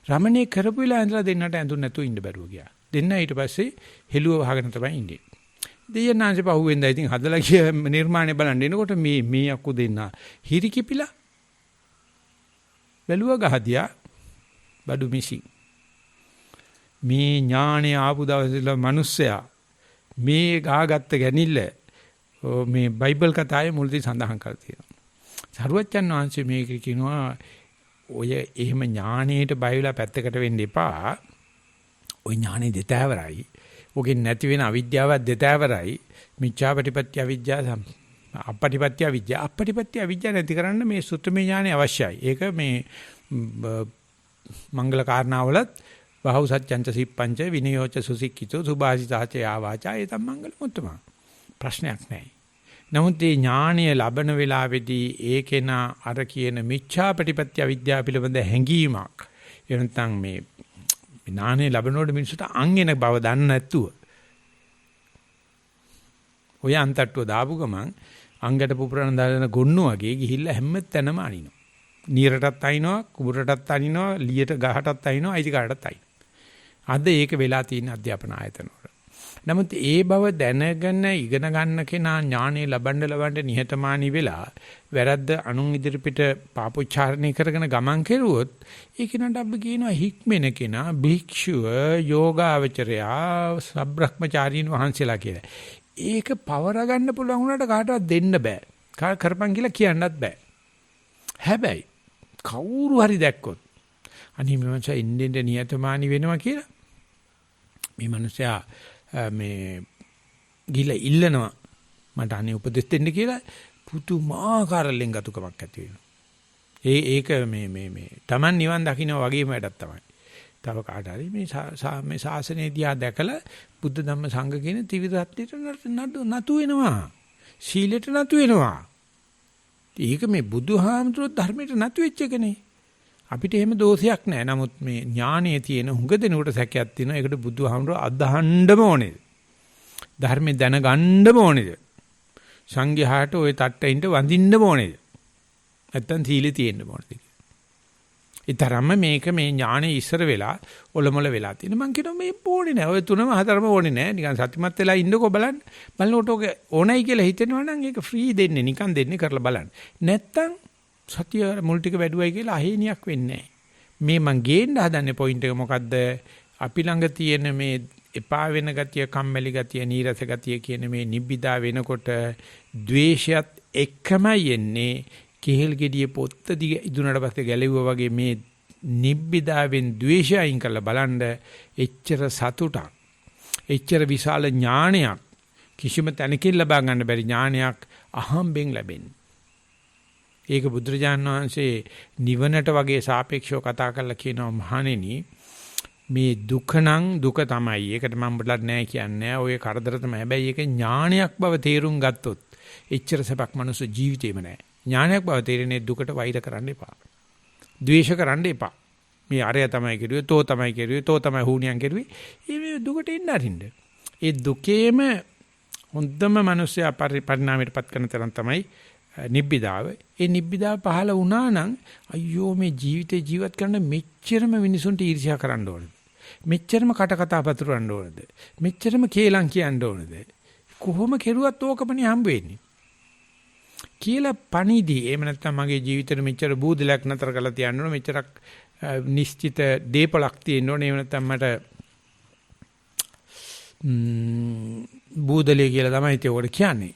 රමණේ කරපු වෙලාව ඉඳලා දෙන්නට ඇඳුම් නැතුව ඉන්න බැරුව ගියා. දෙන්න ඊට පස්සේ හෙළුව වහගෙන තමයි ඉන්නේ. දෙයන්නාංශ පහුවෙන්දා ඉතින් හදලා කිය නිර්මාණය බලන්න එනකොට මේ අක්කු දෙන්න හිරි කිපිලා බැලුවා ගහදියා බඩු මිසි. මේ ඥාණය ආපු දවසේ මිනිස්සයා මේ ගාගත්ත ගැනිල්ල මේ බයිබල් කතාවේ මුලදී සඳහන් කරලා තියෙනවා. සරුවච්චන් වහන්සේ මේක කියනවා ඔය එහෙම ඥාණයට බය වෙලා පැත්තකට වෙන්න එපා. ඔය ඥානෙ දෙතෑවරයි. ඔකෙන් නැති වෙන අවිද්‍යාවත් දෙතෑවරයි. මිච්ඡාපටිපත්‍ය අවිද්‍යාව අපටිපත්‍ය අවිද්‍යාව. අපටිපත්‍ය අවිද්‍යාව නැති කරන්න මේ සුත්තමේ ඥානෙ අවශ්‍යයි. ඒක මේ මංගල කාරණාවලත් බහු සත්‍යංච සිප්පංච විනයෝච සුසික්කිතෝ සුභාසිතාච යාවාචා ඒ තම මංගල මුත්තම. ප්‍රශ්නයක් නැහැ. නමුත් මේ ඥානීය ලබන වෙලාවේදී ඒකේන අර කියන මිච්ඡාපටිපත්‍ය අවිද්‍යාව පිළිබඳ හැඟීමක් එනතන් මේ ඥානීය ලබනකොට මිනිසුන්ට අංගෙන බව දන්නේ නැතුව ඔය අන්තට්ටුව දාපු ගමන් අංගට පුපුරන දාන ගොන්නු වගේ ගිහිල්ලා හැම තැනම අනිනවා. නීරටත් අනිනවා, කුඹරටත් අනිනවා, ලියට ගහටත් අනිනවා, අයිතිකාරටත් අනිනවා. අද ඒක වෙලා තියෙන අධ්‍යාපන ආයතන වල. නමුත් ඒ බව දැනගෙන ඉගෙන ගන්න කෙනා ඥානෙ ලබන්න නිහතමානී වෙලා වැරද්ද අනුන් ඉදිරිපිට පාපොච්චාරණය කරගෙන ගමන් කෙරුවොත් ඒක නට අපි කියනවා හික්මෙන කෙනා භික්ෂුව යෝගාවචරයා සබ්‍රහ්මචාරීන් වහන්සේලා කියලා. ඒක පවර ගන්න පුළුවන් වුණාට කාටවත් දෙන්න බෑ. කරපන් කියලා කියන්නත් බෑ. හැබැයි කවුරු හරි දැක්කොත් අනේ මේ මනුස්සයා ඉන්නේ නියතමානී වෙනවා කියලා මේ මනුස්සයා මේ ගිල ඉල්ලනවා මට අනේ උපදෙස් දෙන්න කියලා පුදුමාකාර ලෙන්ගතුකමක් ඇති වෙනවා. ඒක මේ Taman නිවන් දකින්න වගේම වැඩක් තමයි. තව කාට හරි මේ ශාසනය දිහා දැකලා බුද්ධ ධම්ම සංඝ කියන ත්‍රිවිධත්වයට නතු වෙනවා. සීලයට නතු වෙනවා. ඒක මේ බුදුහාමුදුරුවෝ ධර්මයට නතු වෙච්ච එකනේ. අපිට එහෙම දෝෂයක් නැහැ. නමුත් මේ ඥානයේ තියෙන හුඟ දෙනකොට සැකයක් තියෙනවා. ඒකට බුදුහාමුදුරුවෝ අදහන්නම ඕනේද? ධර්මය දැනගන්නම ඕනේද? සංඝයාට ওই තට්ටෙන්ට වඳින්නම ඕනේද? නැත්තම් සීලෙ තියෙන්න ඕනේද? ඊතරම්ම මේක මේ ඥානෙ ඉස්සර වෙලා ඔලොමල වෙලා තියෙන. මං කියනවා මේ ඕනේ නැහැ. ඔය තුනම හතරම ඕනේ නැහැ. නිකන් සත්‍යමත් වෙලා ඉන්නකෝ බලන්න. බලනකොට ඔක ඕනයි කියලා හිතෙනවා නම් ඒක ෆ්‍රී දෙන්නේ. නිකන් දෙන්නේ කරලා බලන්න. නැත්තම් සතිය මුල් ටික වැඩුවයි කියලා අහේනියක් වෙන්නේ නැහැ. මේ මං ගේන්න හදන්නේ පොයින්ට් එක මොකද්ද? අපි ළඟ තියෙන මේ එපා වෙන ගතිය, කම්මැලි ගතිය, නීරස ගතිය කියන මේ නිබ්බිදා වෙනකොට ද්වේෂයත් එක්කමයි එන්නේ. කෙහෙල් ගෙඩිය පොත්ත දිග ඉදුණට පස්සේ ගැලෙවුවා වගේ මේ නිබ්බිදාවෙන් ද්වේෂය අයින් කරලා බලන්න එච්චර සතුටක් එච්චර විශාල ඥානයක් කිසිම තැනකින් ලබා ගන්න බැරි ඥානයක් අහම්බෙන් ලැබෙන්නේ. ඒක බුදුරජාණන් වහන්සේ නිවනට වගේ සාපේක්ෂව කතා කරලා කියනවා මහණෙනි මේ දුක නම් දුක තමයි. ඒකට මම බුලත් නැහැ කියන්නේ. ඔය කරදර තමයි. හැබැයි ඒක ඥානයක් බව තේරුම් ගත්තොත් එච්චර සපක් මනුස්ස ජීවිතේම නැහැ. ඥානයක් බව තේරෙන්නේ දුකට වෛර කරන්න එපා. ද්වේෂ කරන්න එපා. මේ අරය තමයි කෙරුවේ, තෝ තමයි කෙරුවේ, තෝ තමයි හුණියන් කෙරුවේ. මේ දුකට එන්න අරින්න. ඒ දුකේම හොඳම මිනිස්සයා පරිණාමයටපත් කරන තරම් තමයි නිබ්බිදාව. ඒ නිබ්බිදාව පහළ වුණා නම් අයියෝ මේ ජීවිතේ ජීවත් කරන්න මෙච්චරම මිනිසුන්ට ඊර්ෂ්‍යා කරන්න ඕනද? මෙච්චරම කට කතා පතුරවන්න ඕනද? මෙච්චරම කේලම් කියන්න ඕනද? කොහොම කෙරුවත් ඕකමනේ හම්බ වෙන්නේ. කියලා පණිදී එහෙම නැත්නම් මගේ ජීවිතේට මෙච්චර බූදලයක් නතර කරලා තියන්න ඕන, මෙච්චරක් නිශ්චිත දීපලක් තියෙන්න ඕනේ. එහෙම නැත්නම් මට බූදලේ කියලා තමයි ඒකට කියන්නේ.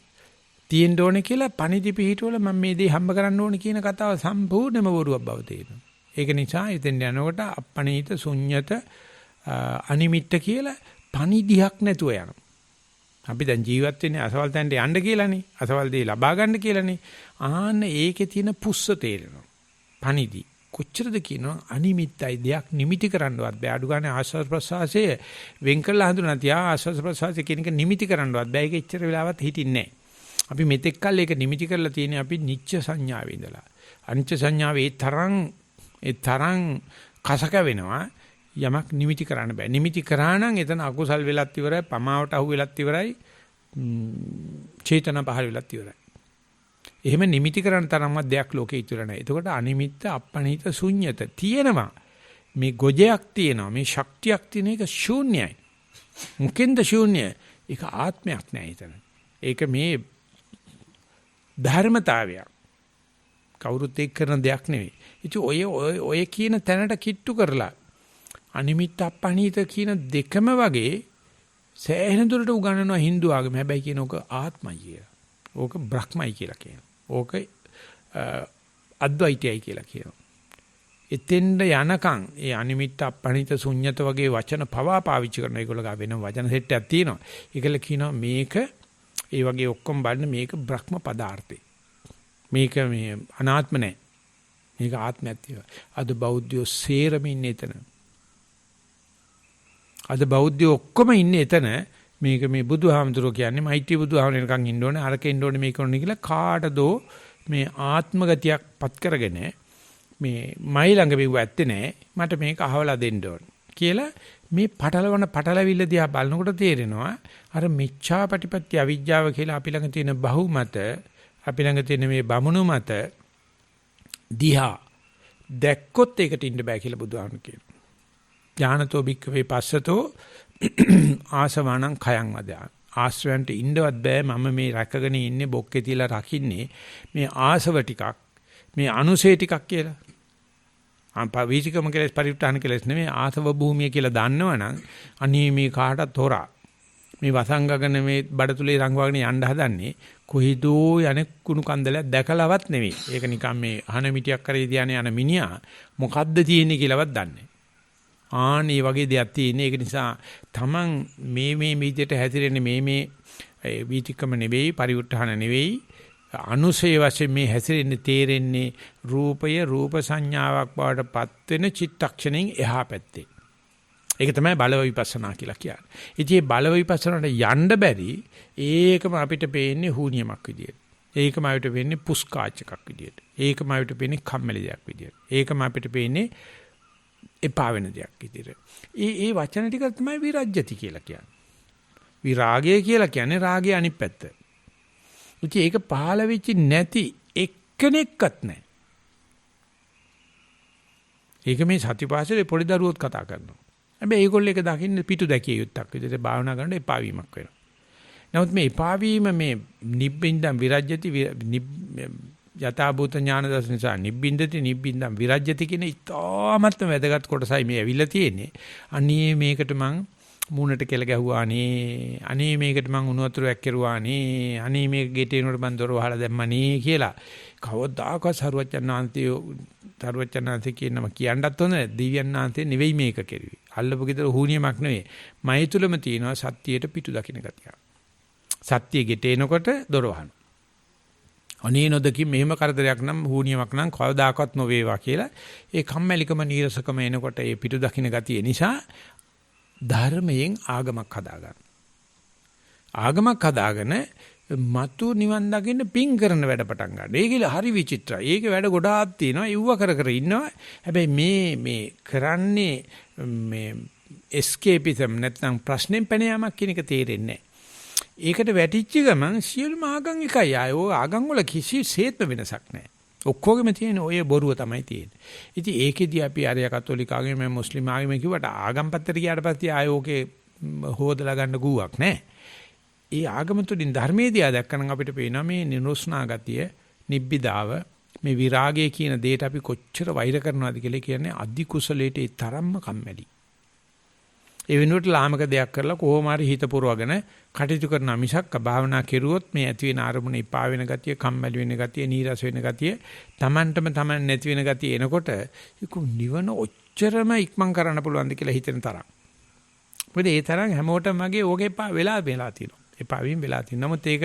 තියෙන්න ඕනේ කියලා පණිදි පිහිටවල මම මේ දේ හම්බ කරන්න ඕනේ කියන කතාව සම්පූර්ණයෙන්ම බොරුවක් බව තේරෙනවා. ඒක නිසා එතෙන් යනකොට අපණීත ශුන්්‍යත අනිමිත්ත කියලා පණිදියක් නැතුව යනවා. අපි දැන් ජීවත් වෙන්නේ අසවල් තැනට යන්න කියලානේ. අසවල් දේ ලබා ගන්න කියලානේ. ආන්න ඒකේ තියෙන පුස්ස තේරෙනවා. පණිදි කොච්චරද කියනවා අනිමිත්තයි දෙයක් නිමිති කරන්නවත් බෑ. අඩු ගන්න ආස්වාද ප්‍රසආසයේ වෙන් කරලා හඳුනා තියා ආස්වාද ප්‍රසආසයේ කියන එක නිමිති කරන්නවත් බෑ. ඒක එච්චර වෙලාවත් හිටින්නේ නැහැ. අපි මෙතෙක් කල් ඒක නිමිති කරලා තියෙන්නේ අපි නිච්ච සංඥාවේ ඉඳලා. අනිච්ච සංඥාවේ ඒ තරම් කසක වෙනවා. යමක් නිමිති කරන්න බෑ. නිමිති කරා නම් එතන අකුසල් වෙලත් ඉවරයි, පමාවට අහු වෙලත් ඉවරයි, චේතන පහළ වෙලත් ඉවරයි. එහෙම නිමිති කරන තරම්වත් දෙයක් ලෝකේ ඉතුරු නැහැ. එතකොට අනිමිත්ත, අපණීත, ශුන්්‍යත තියෙනවා. මේ ගොජයක් තියෙනවා. මේ ශක්තියක් තියෙන එක ශූන්‍යයි. මුකෙන්ද ශූන්‍ය? ඒක ආත්මයක් නෑ එතන. ඒක මේ ධර්මතාවයක්. කවුරුත් එක් කරන දෙයක් නෙවෙයි. ඉතින් ඔය කියන තැනට කිට්ටු කරලා අනිමිත්ත අපණීත කියන දෙකම වගේ සෑහෙන දුරට උගන්වනවා Hindu ආගම. හැබැයි කියන ඕක ආත්මයි කියලා. ඕක බ්‍රහ්මයි කියලා කියනවා. ඕක අද්වෛතයයි කියලා කියනවා. එතෙන්ද යනකම් ඒ අනිමිත්ත අපණීත ශුන්්‍යත වගේ වචන පවා පාවිච්චි කරන ඒගොල්ලෝ ගා වෙන වචන සෙට් එකක් තියෙනවා. ඒකල කියනවා මේක ඒ වගේ ඔක්කොම බලන්න මේක බ්‍රහ්ම පදාර්ථේ. මේක මේ අනාත්ම නැහැ. මේක ආත්මයක් තියෙනවා. අද බෞද්ධයෝ සේරම ඉන්නේ එතන. අද බෞද්ධයෝ ඔක්කොම ඉන්නේ එතන. මේක මේ බුදුහාමුදුරුවෝ කියන්නේ මෛත්‍රී බුදුහාමුදුරුවෝ නිකන් ඉන්න ඕනේ, අරක ඉන්න ඕනේ, මේක ඕනේ කියලා කාටදෝ මේ ආත්ම ගතියක් පත් කරගෙන මේ මයි ළඟ බිව්ව ඇත්තේ නැහැ. මට මේක අහවලා දෙන්න ඕනේ කියලා මේ පටලවිල්ල දිහා බලනකොට තේරෙනවා අර මිච්ඡාපටිපත්‍ය අවිජ්ජාව කියලා අපි ළඟ තියෙන බහුමත, අපි ළඟ තියෙන මේ බමුණු මත දිහා දැක්කොත් ඒකට ඉන්න බෑ කියලා බුදුහාමුදුරුවෝ කියනවා. ඥානතෝ භික්ඛවේ පස්සතෝ ආසවණං khයං වදා. ආශ්‍රයන්ට ඉන්නවත් බෑ. මම මේ රැකගෙන ඉන්නේ බොක්කේ තියලා රකින්නේ මේ ආසව ටිකක්, මේ අනුසේ ටිකක් කියලා. වීතිකම කෙලස් පරිඋත්ථාන කෙලස් නෙමෙයි ආසව භූමිය කියලා දන්නවනම් අනී මේ කාටත් හොරා මේ වසංගගන මේ බඩතුලේ රංගවගෙන යන්න හදන්නේ කොහිදෝ යන්නේ කුණු කන්දලයක් දැකලවත් නෙවෙයි. ඒක නිකන් මේ අහන මිටියක් කරේ ධානය යන මිනිහා මොකද්ද තියෙන්නේ කියලාවත් දන්නේ. ආනේ වගේ දෙයක් තියෙන. ඒක නිසා Taman මේ විදිහට හැසිරෙන්නේ මේ වීතිකම නෙවෙයි, පරිඋත්ථාන නෙවෙයි, අනුසේ වශයෙන් මේ හැසිරෙන්නේ තේරෙන්නේ රූපය රූප සංඥාවක් බවට පත් වෙන චිත්තක්ෂණයෙන් එහා පැත්තේ. ඒක තමයි බලව විපස්සනා කියලා කියන්නේ. ඉතින් මේ බලව විපස්සනාට යන්න බැරි ඒකම අපිට පේන්නේ හුනියමක් විදියට. ඒකම අපිට පේන්නේ පුස්කාච් එකක් විදියට. ඒකම අපිට පේන්නේ කම්මැලි දෙයක් විදියට. ඒකම අපිට පේන්නේ එපා වෙන දෙයක් විදියට. ඒ වචන ටික තමයි විරජ්‍යති කියලා කියන්නේ. විරාගය කියලා කියන්නේ රාගයේ අනිත් පැත්ත. ඉතින් ඒක පහළ වෙච්ච නැති එක්කෙනෙක්වත් නැහැ. ඒක මේ සතිපාසලේ පොඩි දරුවෝත් කතා කරනවා. හැබැයි ඒගොල්ලෝ ඒක දකින්න පිටු දැකිය යුත්තක් විදිහට භාවනා කරන එපා වීමක් වෙනවා. නමුත් මේ එපා වීම මේ නිබ්බින්දම් විරජ්‍යති යථාභූත ඥාන දර්ශන නිසා නිබ්බින්දම් විරජ්‍යති කියන ඉතාමත්ම වැදගත් කොටසයි මේ ඇවිල්ලා තියෙන්නේ. අනේ මේකට මං මූණට කෙල ගැහුවානේ. අනේ මේකට මං උණු වතුරක් කෙරුවානේ. අනේ මේක ගෙටේ උනට මං දොර වහලා දැම්මනේ කියලා. කවදාකවත් සරුවචනාන්තේ කියනම කියන්නත් හොඳ දිව්‍යඥාන්තේ නෙවෙයි මේක කෙරුවේ. අල්ලපු ගෙදර හුනියමක් නෙවෙයි. මයි තුලම තියෙනවා සත්‍යයට පිටු දකින්න ගතිය. සත්‍ය ගෙටේනකොට දොර වහනවා. අනේ නොදකි මෙහෙම කරදරයක් නම් හුනියමක් නම් කවදාකවත් නොවේවා කියලා ඒ කම්මැලිකම නීරසකම එනකොට ඒ පිටු දකින්න ගතිය නිසා ධර්මයෙන් ආගමක් හදාගන්න. ආගමක් හදාගෙන මතු නිවන් දකින්න පිං කරන වැඩ පටන් ගන්න. ඒකේ හරි විචිත්‍රයි. ඒකේ වැඩ ගොඩාක් තියෙනවා. ඉව්ව කර කර ඉන්නවා. හැබැයි මේ කරන්නේ මේ escapism නැත්නම් ප්‍රශ්නෙන් පැන යාමක් කියන එක තේරෙන්නේ නැහැ. ඒකට වැටිච්ච ගමන් සියලුම ආගම් එකයි. ආයෝ ආගම් වල කිසිසේත්ම වෙනසක් නැහැ. ඔක්කොගෙම තියෙන ඔය බොරුව තමයි තියෙන්නේ. ඉතින් ඒකෙදි අපි ආර්ය කතෝලික ආගම මුස්ලිම් ආගම කිව්වට ආගම් පැත්තට ගියාට පස්සේ ආයෝගේ හොදලා ගන්න ගුවක් නැහැ. ඒ ආගම තුලින් ධර්මයේදී දැක්කනම් අපිට පේනවා මේ නිරුස්නා ගතිය, නිබ්බිදාව, මේ විරාගය කියන දේට අපි කොච්චර වෛර කරනවද කියලා කියන්නේ අධි කුසලයට ඒ තරම්ම කම්මැලි. ඒ වෙනුවට ලාමක දෙයක් කරලා කොහොම හරි හිත පුරවගෙන කටයුතු කරන මිසක් භාවනා කෙරුවොත් මේ ඇති වෙන අරමුණ ඉපා වෙන ගතිය, කම්මැලි වෙන ගතිය, නීරස වෙන ගතිය, Tamanටම Taman නැති වෙන ගතිය එනකොට නිවන ඔච්චරම ඉක්මන් කරන්න පුළුවන්ද කියලා හිතෙන තරම්. මොකද ඒ තරම් හැමෝටම වගේ ඕකේ වෙලා තියෙනවා. එපා වීම වෙලා තියෙනවා. නමුත් ඒක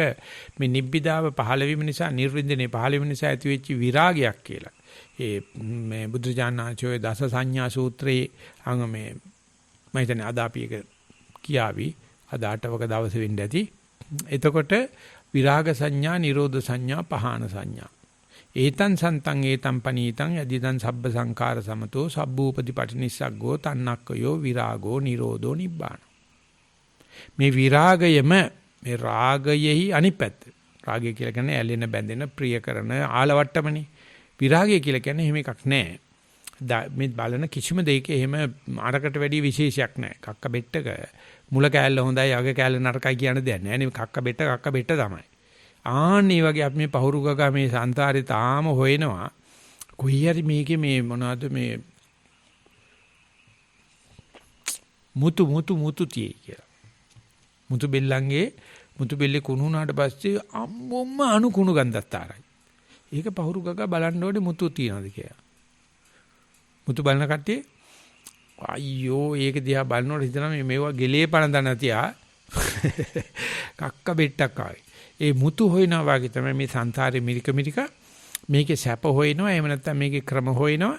මේ නිබ්බිදාව පහළ වීම නිසා, නිර්වින්දනේ පහළ වීම නිසා ඇති වෙච්ච විරාගයක් කියලා. ඒ මේ බුද්ධ ඥානචෝය දස සංඥා සූත්‍රයේ අංග මේ මම හිතන්නේ අද අපි එක කියාවි. අද 8වක දවසේ වෙන්න ඇති. එතකොට විරාග සංඥා, නිරෝධ සංඥා, පහාන සංඥා. ඒතං සන්තං ඒතං පනීතං යදිදං සබ්බ සංඛාර සමතෝ සබ්බූපති පටිනිස්සග්ගෝ තන්නක්කයෝ විරාගෝ නිරෝධෝ නිබ්බාන. මේ විරාගයම මේ රාගයෙහි අනිපැත්ත. රාගය කියලා කියන්නේ ඇලෙන බැඳෙන ප්‍රිය කරන ආලවට්ටමනේ. විරාගය කියලා කියන්නේ එහෙම එකක් නැහැ. මේ බලන කිසිම දෙයක එහෙම අරකට වැඩි විශේෂයක් නැහැ. කක්ක බෙට්ටක මුල කෑල්ල හොඳයි අග කෑල්ල නරකයි කියන දෙයක් නැහැ නේ. කක්ක බෙට්ට තමයි. ආන්නේ වගේ අපි මේ පහුරු ගගා මේ සංසාරේ තාම හොයනවා. කොයි හරි මේකේ මේ මොනවද මේ මුතු තියේ කියලා. මුතු බෙල්ලේ කුණු උනාට පස්සේ අම්මොම්ම අණු කුණු ගන්ධස්තරයි. ඒක පහුරු ගගා බලන්න ඕනේ මුතු තියනද කියලා. මුතු බලන කට්ටිය අයියෝ ඒක දිහා බලනකොට හිතනවා මේ මේවා ගෙලේ පණදන තියා කක්ක බෙට්ටක් ආවේ. ඒ මුතු හොයනවා වගේ තමයි මේ සංසාරේ මිරික මේකේ සැප හොයනවා. එහෙම නැත්නම් මේකේ ක්‍රම හොයනවා.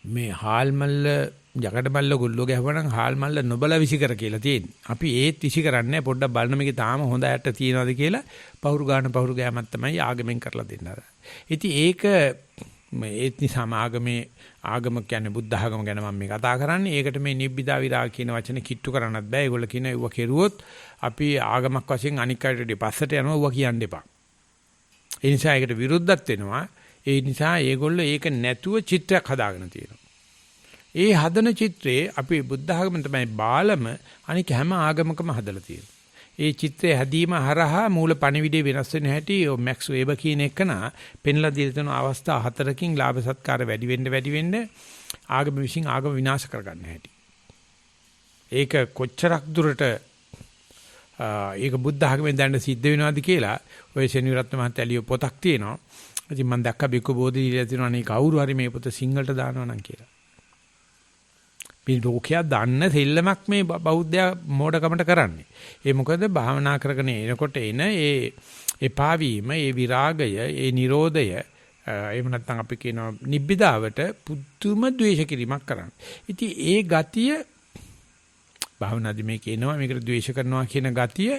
මේ හාල් මල්ල ජගඩ මල්ල ගොල්ලෝ ගැහුවනම් හාල් මල්ල නොබල විසිකර කියලා තියෙන්නේ. අපි ඒත් විසි කරන්නේ පොඩ්ඩක් බලන මේකේ තාම හොඳ ඇට තියනවාද කියලා පහුරු ගාමක් තමයි ආගමෙන් කරලා දෙන්න. ඉතින් ඒක ඒත් නිසා ආගම කියන්නේ බුද්ධ ආගම ගැන මම මේ කතා කරන්නේ. ඒකට මේ නිබ්බිදා විරාග කියන වචනේ කිට්ටු කරන්නත් බෑ. ඒගොල්ලෝ කියන ඒව කෙරුවොත් අපි ආගමක් වශයෙන් අනික් අයට පස්සට යනවා ඌව කියන්න එපා. ඒ නිසා ඒකට විරුද්ධත් වෙනවා. ඒ නිසා ඒගොල්ලෝ ඒක නැතුව චිත්‍රයක් හදාගෙන තියෙනවා. ඒ හදන චිත්‍රයේ අපි බුද්ධ ආගම තමයි බාලම අනික හැම ආගමකම හදලා තියෙනවා. ඒ චිත්‍රය හැදීම හරහා මූල පණිවිඩය වෙනස් වෙන හැටි මැක්ස් වේබර් කියන එකනා පෙන්ලා දීලා තියෙන අවස්ථා 4කින් ලාභ සත්කාර වැඩි වෙන්න ආගම විශ්ින් ආගම විනාශ කරගන්න හැටි. ඒක කොච්චරක් දුරට ඒක බුද්ධ ආගමෙන් දැන්න සිද්ධ වෙනවද කියලා ඔය සෙනවිරත්න මහත්තයා ලියපු පොතක් තියෙනවා. ඉතින් මම දැක්ක බිකු බෝධි ඉලිලා තියෙනවා නේ කවුරු හරි මේ පොත සිංහලට දානවා නම් කියලා. මේ ලෝකයා දන්න සෙල්ලමක් මේ බෞද්ධයා මෝඩකමට කරන්නේ. ඒ මොකද භාවනා කරගෙන එනකොට එන ඒ එපා වීම, ඒ විරාගය, ඒ නිරෝධය, එහෙම නැත්නම් අපි කියනවා නිබ්බිදාවට පුදුම ද්වේෂ කිරීමක් කරන්නේ. ඉතින් ඒ ගතිය භාවනාදී මේක එනවා මේකට ද්වේෂ කරනවා කියන ගතිය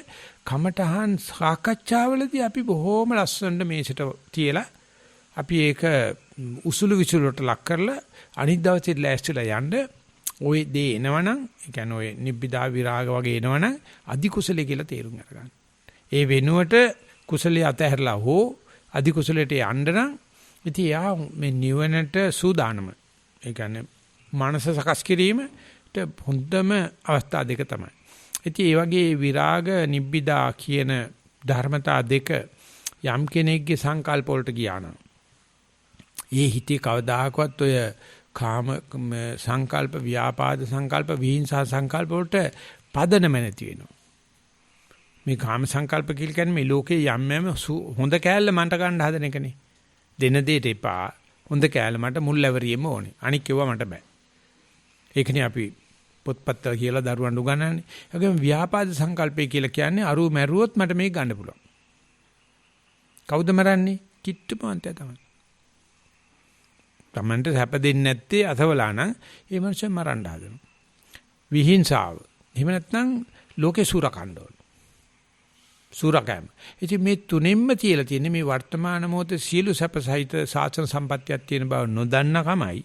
කමඨහන් සාකච්ඡාවලදී අපි බොහොම ලස්සනට මේසට තියලා අපි ඒක උසුළු විසුළුට ලක් කරලා අනිත් දවසේ ලෑස්තිලා යන්න ওই දේ එනවනම් ඒ කියන්නේ ওই නිබ්බිදා විරාග වගේ එනවනම් අධි කුසලයේ කියලා තේරුම් අරගන්න. ඒ වෙනුවට කුසලයේ අතහැරලා හෝ අධි කුසලයට යන්න නම් ඉතින් යා මේ නිවනට සූදානම. ඒ කියන්නේ මානස සකස් කිරීමට හොඳම අවස්ථා දෙක තමයි. ඉතින් ඒ වගේ විරාග නිබ්බිදා කියන ධර්මතා දෙක යම් කෙනෙක්ගේ සංකල්ප වලට ගියා නම් ඒ හිතේ කවදාකවත් ඔය කාම සංකල්ප, ව්‍යාපාද සංකල්ප, විහිංසා සංකල්ප වලට පදනම නැති වෙනවා. මේ කාම සංකල්ප කියන්නේ මේ ලෝකේ යම් හොඳ කෑල්ල මන්ට ගන්න හදන එකනේ. දෙන දෙයට එපා. හොඳ කෑල්ල මට මුල්වැරියෙම ඕනේ. අනික් ඒවා මට බෑ. ඒකනේ අපි පොත්පත්වල කියලා දරුවන් උගන්වන්නේ. ඒකම ව්‍යාපාද සංකල්පය කියලා කියන්නේ අරු මැරුවොත් මට මේක ගන්න පුළුවන්. කවුද මරන්නේ? කිට්ටුපන්තය තමයි. තමන්ට සැප දෙන්නේ නැත්තේ අසවලා නම් ඒ මනුස්සය මරන්න හදනවා. විහිංසාව. එහෙම නැත්නම් ලෝකේ සූරකණ්ඩෝල. සූරකෑම. ඉතින් මේ තුනෙන්ම තියලා තියෙන්නේ මේ වර්තමාන මොහොතේ සියලු සැපසහිත සාසන සම්පත්තියක් තියෙන බව නොදන්න කමයි.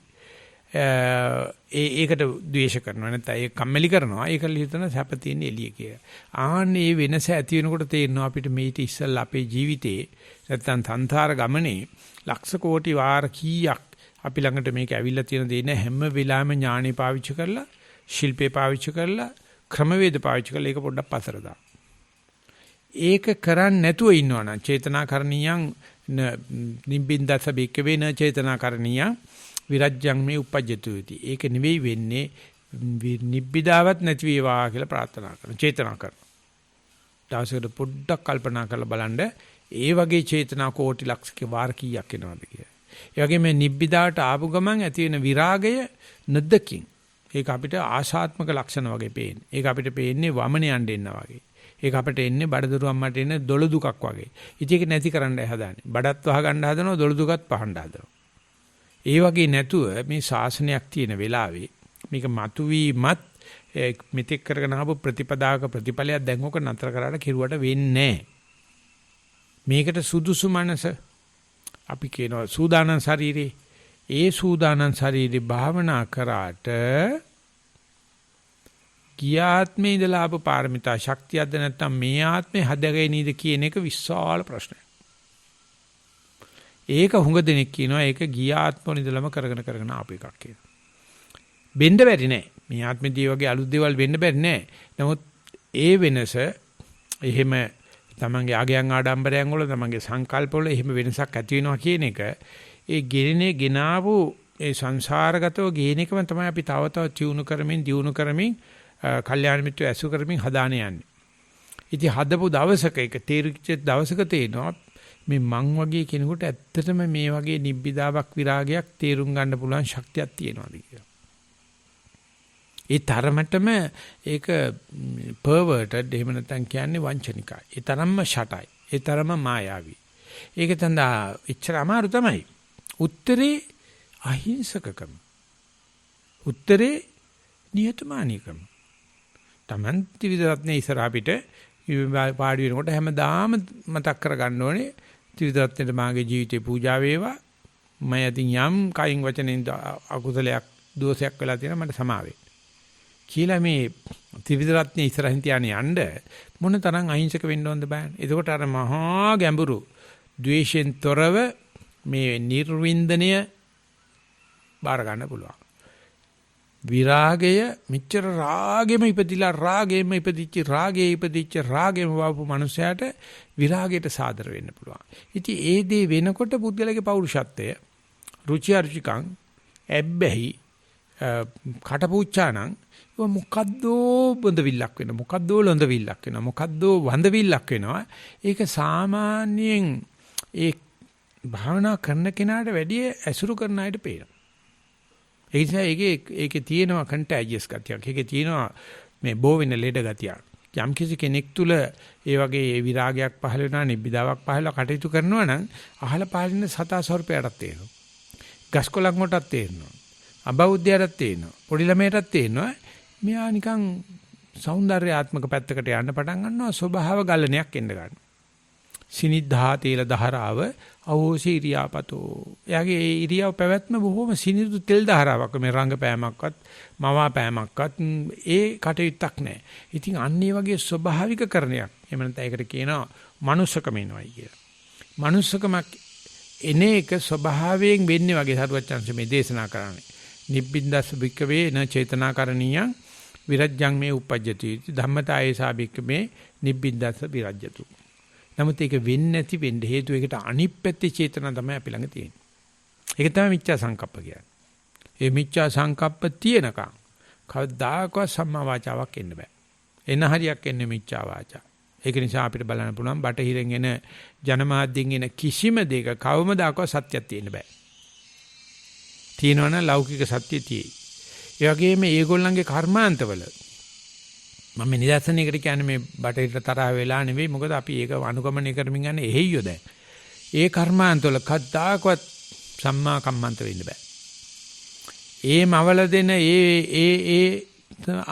ඒකට ද්වේෂ කරනවා නැත්නම් ඒක කම්මැලි කරනවා. ඒකල හිතන සැප තියෙන එළිය කියලා. ආන්නේ මේ වෙනස ඇති වෙනකොට තේරෙනවා අපිට මේිට ඉස්සල්ලා අපේ ජීවිතේ නැත්නම් සංසාර ගමනේ ලක්ෂ කෝටි වාර කීයක් අපි ළඟට මේක ඇවිල්ලා තියෙන දේ නෑ හැම වෙලාවෙම ඥානෙ පාවිච්චි කරලා ශිල්පේ පාවිච්චි කරලා ක්‍රමවේද පාවිච්චි කරලා ඒක පොඩ්ඩක් පසර දාන්න. ඒක කරන්නේ නැතුව ඉන්නවනම් චේතනාකරණියන් නිබ්බින්දස බික්ක වෙන චේතනාකරණියන් විරජ්‍යං මේ උපජ්ජතු යති. ඒක නෙවෙයි වෙන්නේ නිබ්බිදාවත් නැති වේවා කියලා ප්‍රාර්ථනා කරන චේතනා කරන. දවසකට පොඩ්ඩක් කල්පනා කරලා බලන්න ඒ වගේ චේතනා කෝටි ලක්ෂක වාර කීයක් එනවද කියලා. ඒ වගේම නිබ්බිදාට ආපු ගමන් ඇති වෙන විරාගය නද්දකින්. ඒක අපිට ආශාත්මක ලක්ෂණ වගේ පේන්නේ. ඒක අපිට පේන්නේ වමන යන්න එන්න වගේ. ඒක අපිට එන්නේ බඩදරු අම්මට එන දොළ දුකක් වගේ. ඉතින් ඒක නැති කරන්නයි හදාන්නේ. බඩත් වහ ගන්න හදනවා දොළ දුකත් පහන්න හදනවා. ඒ වගේ නැතුව මේ ශාසනයක් තියෙන වෙලාවේ මේක මතුවීමත් මෙතෙක් කරගෙන ආපු ප්‍රතිපදාක ප්‍රතිඵලයක් දැන් ඔක නතර කරලා කිරුවට වෙන්නේ නැහැ. මේකට සුදුසු මනස අපි කියනවා සූදානම් ශරීරේ. ඒ සූදානම් ශරීරේ භාවනා කරාට ගියාත්මේ ඉඳලා ආපු පාරමිතා ශක්තියක්ද නැත්නම් මේ ආත්මේ හදගේ නේද කියන එක විශාල ප්‍රශ්නයක්. ඒක හුඟ දෙනෙක් කියනවා ඒක ගියාත්මවල ඉඳලම කරගෙන ආපු එකක් කියලා. වෙන්න බැරි නෑ. මේ ආත්මෙදී වගේ අලුත් දේවල් වෙන්න බැරි නෑ. නමුත් ඒ වෙනස එහෙම තමන්ගේ ආගයන් ආඩම්බරයන් වල තමන්ගේ සංකල්ප වල එහෙම වෙනසක් ඇති වෙනවා කියන එක ඒ ගෙනාවු ඒ සංසාරගතව ගේන එකම තමයි අපි තව දියුණු කරමින් කල්යාණ මිත්‍ර ඇසු කරමින් හදාන යන්නේ. ඉතින් හදපු දවසක ඒක තීරිච්ච දවසක තේනවා මේ මං වගේ කෙනෙකුට ඇත්තටම මේ වගේ නිබ්බිදාවක් විරාගයක් තේරුම් ගන්න පුළුවන් ශක්තියක් තියෙනවාද කියලා. ඒ තරමටම ඒක පර්වර්ටඩ් එහෙම නැත්නම් කියන්නේ වංචනිකයි. ඒ තරම්ම ෂටයි. ඒ තරම්ම මායාවී. ඒක තඳා ඉච්ඡර අමාරු තමයි. උත්තරේ අහිංසකකම. උත්තරේ නියතමානීකම. Taman ත්‍රිවිධ රත්නේ ඉස්සරහ අපිට පාඩි වෙනකොට හැමදාම මතක් කරගන්න ඕනේ ත්‍රිවිධ රත්නේට මාගේ ජීවිතේ පූජා වේවා. මම අතින් යම් කයින් වචනෙන් අකුසලයක් දෝෂයක් වෙලා තියෙනවා මට සමා වෙන්න. කියලා මේ ත්‍රිවිධ රත්නේ ඉස්සරහින් තියානේ යන්න මොන තරම් අහිංසක වෙන්න ඕනද බලන්න. එතකොට අර මහා ගැඹුරු ද්වේෂෙන් තොරව මේ නිර්වින්දනය බාර ගන්න පුළුවන්. විරාගය මෙච්චර රාගෙම ඉපදිලා රාගෙම ඉපදිච්ච රාගෙම වපු මනුස්සයාට විරාගයට සාදර වෙන්න පුළුවන්. ඉතින් ඒ දේ වෙනකොට පුද්ගලයාගේ පෞරුෂත්වය රුචි අරුචිකං ඇබ්බැහි කටපූච්චානම් මොකද්දෝ බඳවිල්ලක් වෙනවා මොකද්දෝ ලොඳවිල්ලක් වෙනවා මොකද්දෝ වඳවිල්ලක් වෙනවා. ඒක සාමාන්‍යයෙන් ඒ භාවනා කරන කෙනාට වැඩිය ඇසුරු කරන අයට පේනවා. ඒ නිසා ඒකේ තියෙනවා කන්ටැජියස් ගතියක්. ඒකේ තියෙනවා මේ බෝ වෙන ලෙඩ ගතියක්. යම් කිසි කෙනෙක් තුල ඒ වගේ විරාගයක් පහළ වෙනවා නිබ්බිදාවක් පහළලා කටයුතු කරනවා නම් අහල පාලින සතා ස්වරූපයටත් තේරෙනවා. ගස්කොලක් මොටත් තේරෙනවා. අබෞද්ධයටත් තේරෙනවා. පොඩි ළමයටත් තේරෙනවා. මෙයා නිකන් సౌందర్యාත්මක පැත්තකට යන්න පටන් ගන්නවා ස්වභාව ගලණයක් එන්න ගන්නවා. සිනිද්ධා තේල දහරාව අවෝසි ඉරියාපතෝ. එයාගේ ඉරියාව පැවැත්ම බොහොම සිනිඳු තෙල් දහරාවක්. මේ රංගපෑමක්වත් මවා පෑමක්වත් ඒ කටයුත්තක් නැහැ. ඉතින් අන්න ඒ වගේ ස්වභාවික කරණයක්. එහෙම නැත්නම් ඒකට කියනවා මනුස්සකම එනවයි කියලා. මනුස්සකමක් එන එක ස්වභාවයෙන් වෙන්නේ වගේ සරුවච්චන්ස මේ දේශනා කරන්නේ. නිබ්බින්දස්ස බික්කවේ න චේතනාකරණීයං විරජ්‍යං මේ උපජ්ජති. ධම්මතායේසා බික්කමේ නිබ්බින්දස්ස විරජ්‍යතු. නමුත් ඒක වෙන්නේ නැති වෙන්න හේතුව ඒකට අනිත් පැත්තේ චේතනා තමයි අපි ළඟ තියෙන්නේ. ඒක තමයි මිච්ඡා සංකප්ප කියන්නේ. ඒ මිච්ඡා සංකප්ප තියෙනකම් කවදාකවත් සම්මා වාචාවක් එන්න බෑ. එන හරියක් එන්නේ මිච්ඡා වාචා. ඒක නිසා අපිට බලන්න පුළුවන් බටහිරෙන් එන ජනමාධ්‍යෙන් එන කිසිම දෙයක කවමදාකවත් සත්‍යයක් තියෙන්න බෑ. තියෙනවනම් ලෞකික සත්‍ය තියෙයි. ඒ වගේම මේගොල්ලන්ගේ කර්මාන්තවල මම නිදර්ශනයකට කියන්නේ මේ බටහිර තරහ වෙලා නෙවෙයි මොකද අපි ඒක අනුගමනය කරමින් යන්නේ එහෙයියෝ දැන්. ඒ කර්මාන්තවල කද්දාකවත් සම්මා කම්මන්ත වෙන්න බෑ. ඒ මවල දෙන ඒ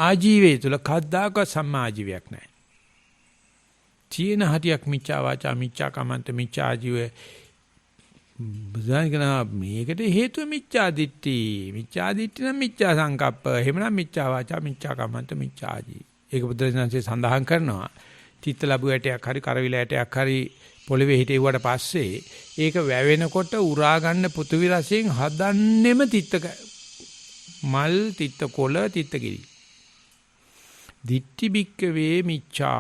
ආජීවය තුල කද්දාකවත් සම්මා ආජීවයක් නැහැ. චීන හටියක් මිච්ඡා වාචා මිච්ඡා කම්මන්ත මිච්ඡා ආජීවය බුදුන් කියනවා මේකට හේතුව මිච්ඡා දිට්ඨි. මිච්ඡා දිට්ඨි නම් මිච්ඡා සංකප්ප. එහෙමනම් මිච්ඡා වාචා මිච්ඡා කම්මන්ත මිච්ඡා ආජීව. ඒක බුදුරජාණන්සේ සඳහන් කරනවා. තිත්ත ලැබු ඇටයක් හරි කරවිල ඇටයක් හරි පොළවේ හිටෙව්වට පස්සේ ඒක වැවෙනකොට උරා ගන්න පෘථිවි රසයෙන් හදන්නෙම තිත්තක මල් තිත්ත කොළ තිත්ත කිරි. දිට්ඨි බික්කවේ මිච්ඡා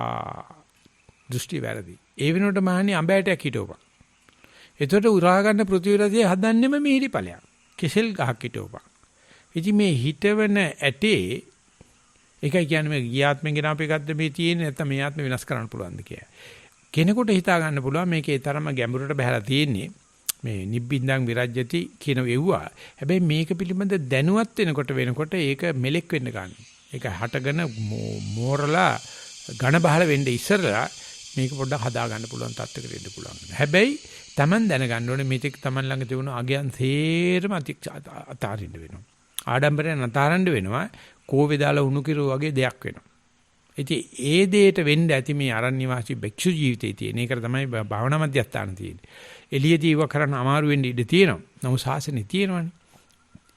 දෘෂ්ටි වැරදි. ඒ වෙනුවට මහන්නේ අඹ ඇටයක් හිටවපන්. එතකොට උරා ගන්න පෘථිවි රසය හදන්නෙම මිහිරි ඵලයක්. කෙසෙල් ගහක් හිටවපන්. ඉතින් මේ හිටවන ඇටේ ඒකයි කියන්නේ මේ ගියාත්මෙන් ගෙන අපේ ගත්ත මේ තියෙන්නේ නැත්නම් මේ ආත්ම විනාශ කරන්න පුළුවන්ද කියලා. කෙනෙකුට හිතා ගන්න පුළුවන් මේකේ තරම ගැඹුරට බහලා තියෙන්නේ මේ නිබ්බින්දං විරජ්‍යති කියන වෙව්වා. හැබැයි මේක පිළිබඳ දැනුවත් වෙනකොට ඒක මෙලෙක් වෙන්න ගන්න. ඒක හටගෙන මෝරලා ඝන බහල වෙන්න ඉස්සරලා මේක පොඩ්ඩක් හදා ගන්න පුළුවන් තත්ත්වයකට එන්න පුළුවන්. හැබැයි Taman දැනගන්න ඕනේ මේක Taman ළඟ තිබුණු අගයන් තේරම අතාරින්න වෙනවා. ආඩම්බරයෙන් අතාරන්න වෙනවා. කෝවේ දාලා උණු කිරෝ වගේ දෙයක් වෙනවා. ඉතින් ඒ දෙයට වෙන්න ඇති මේ අරණ්‍ය වාසී භික්ෂු ජීවිතයේ තියෙන. ඒකට තමයි භාවනා මධ්‍යස්ථාන තියෙන්නේ. එළියදී ඉව කරන්න අමාරු වෙන්න ඉඩ තියෙනවා. නමුත් ශාසනෙ තියෙනවනේ.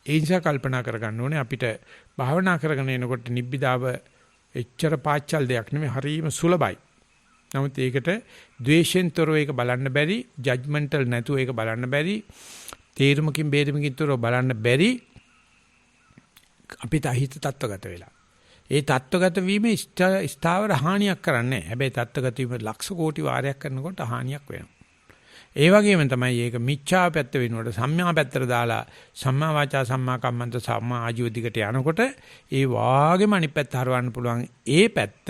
ඒ නිසා කල්පනා කරගන්න ඕනේ අපිට භාවනා කරගෙන එනකොට නිබ්බිදාව එච්චර පාච්චල් දෙයක් නෙමෙයි හරීම සුලභයි. නමුත් ඒකට ද්වේෂෙන් තොරව ඒක බලන්න බැරි, ජජ්මන්ටල් නැතුව ඒක බලන්න බැරි, තේරුමකින් බේරුමකින් තොරව බලන්න බැරි අපිට අහිත තත්ත්වගත වෙලා. ඒ තත්ත්වගත වීම ස්ථාවර හානියක් කරන්නේ නැහැ. හැබැයි තත්ත්වගත වීම ලක්ෂ කෝටි වාරයක් කරනකොට හානියක් වෙනවා. ඒ වගේම තමයි ඒක මිච්ඡා පැත්ත වෙනකොට සම්මා පැත්තට දාලා සම්මා වාචා සම්මා කම්මන්ත සම්මා ආජීව දිගට යනකොට ඒ වාගේම අනිත් පැත්ත හරවන්න පුළුවන්. ඒ පැත්ත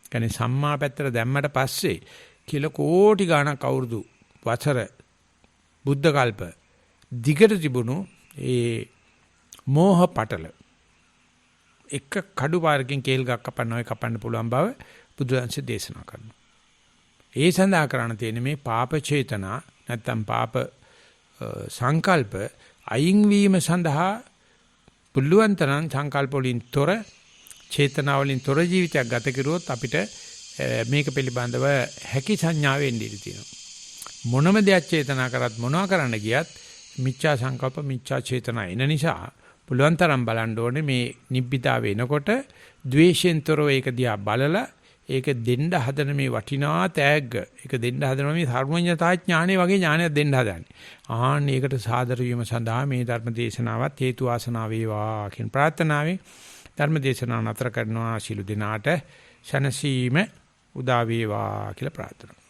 කියන්නේ සම්මා පැත්තට දැම්මට පස්සේ කිලෝ කෝටි ගණක් අවුරුදු වසර බුද්ධ කල්ප දිගට තිබුණු ඒ මෝහ පටල එක කඩු පාරකින් කේල් ගක් කපන්න පුළුවන් බව බුදුන්සේ දේශනා කරනවා. ඒ සඳහා කරණ තියෙන මේ පාප චේතනා නැත්තම් පාප සංකල්ප අයින් වීම සඳහා පුළුවන් තරම් සංකල්ප වලින් තොර චේතනා වලින් තොර ජීවිතයක් ගත කරුවොත් අපිට මේක පිළිබඳව හැකි සංඥාවෙන් ඉඳී තියෙනවා. මොනම දෙයක් චේතනා කරත් මොනවා කරන්න ගියත් මිච්ඡා සංකල්ප මිච්ඡා චේතනා එන නිසා පුළුවන් තරම් බලන්න ඕනේ මේ නිබ්බිදා වෙනකොට ද්වේෂයෙන් තොරව ඒක දිහා බලලා ඒක දෙන්න හදන මේ වටිනා තෑග්ග ඒක දෙන්න හදන මේ සර්වඥතා ඥානෙ වගේ ඥානයක් දෙන්න හදන්නේ. ආන්න ඒකට සාදර වීම සඳහා මේ ධර්ම දේශනාවත් හේතු වාසනා වේවා කියන ප්‍රාර්ථනාවෙන් ධර්ම දේශනාව නතර කරනවා. ශිළු දිනාට ශනසීම උදා වේවා කියලා ප්‍රාර්ථනා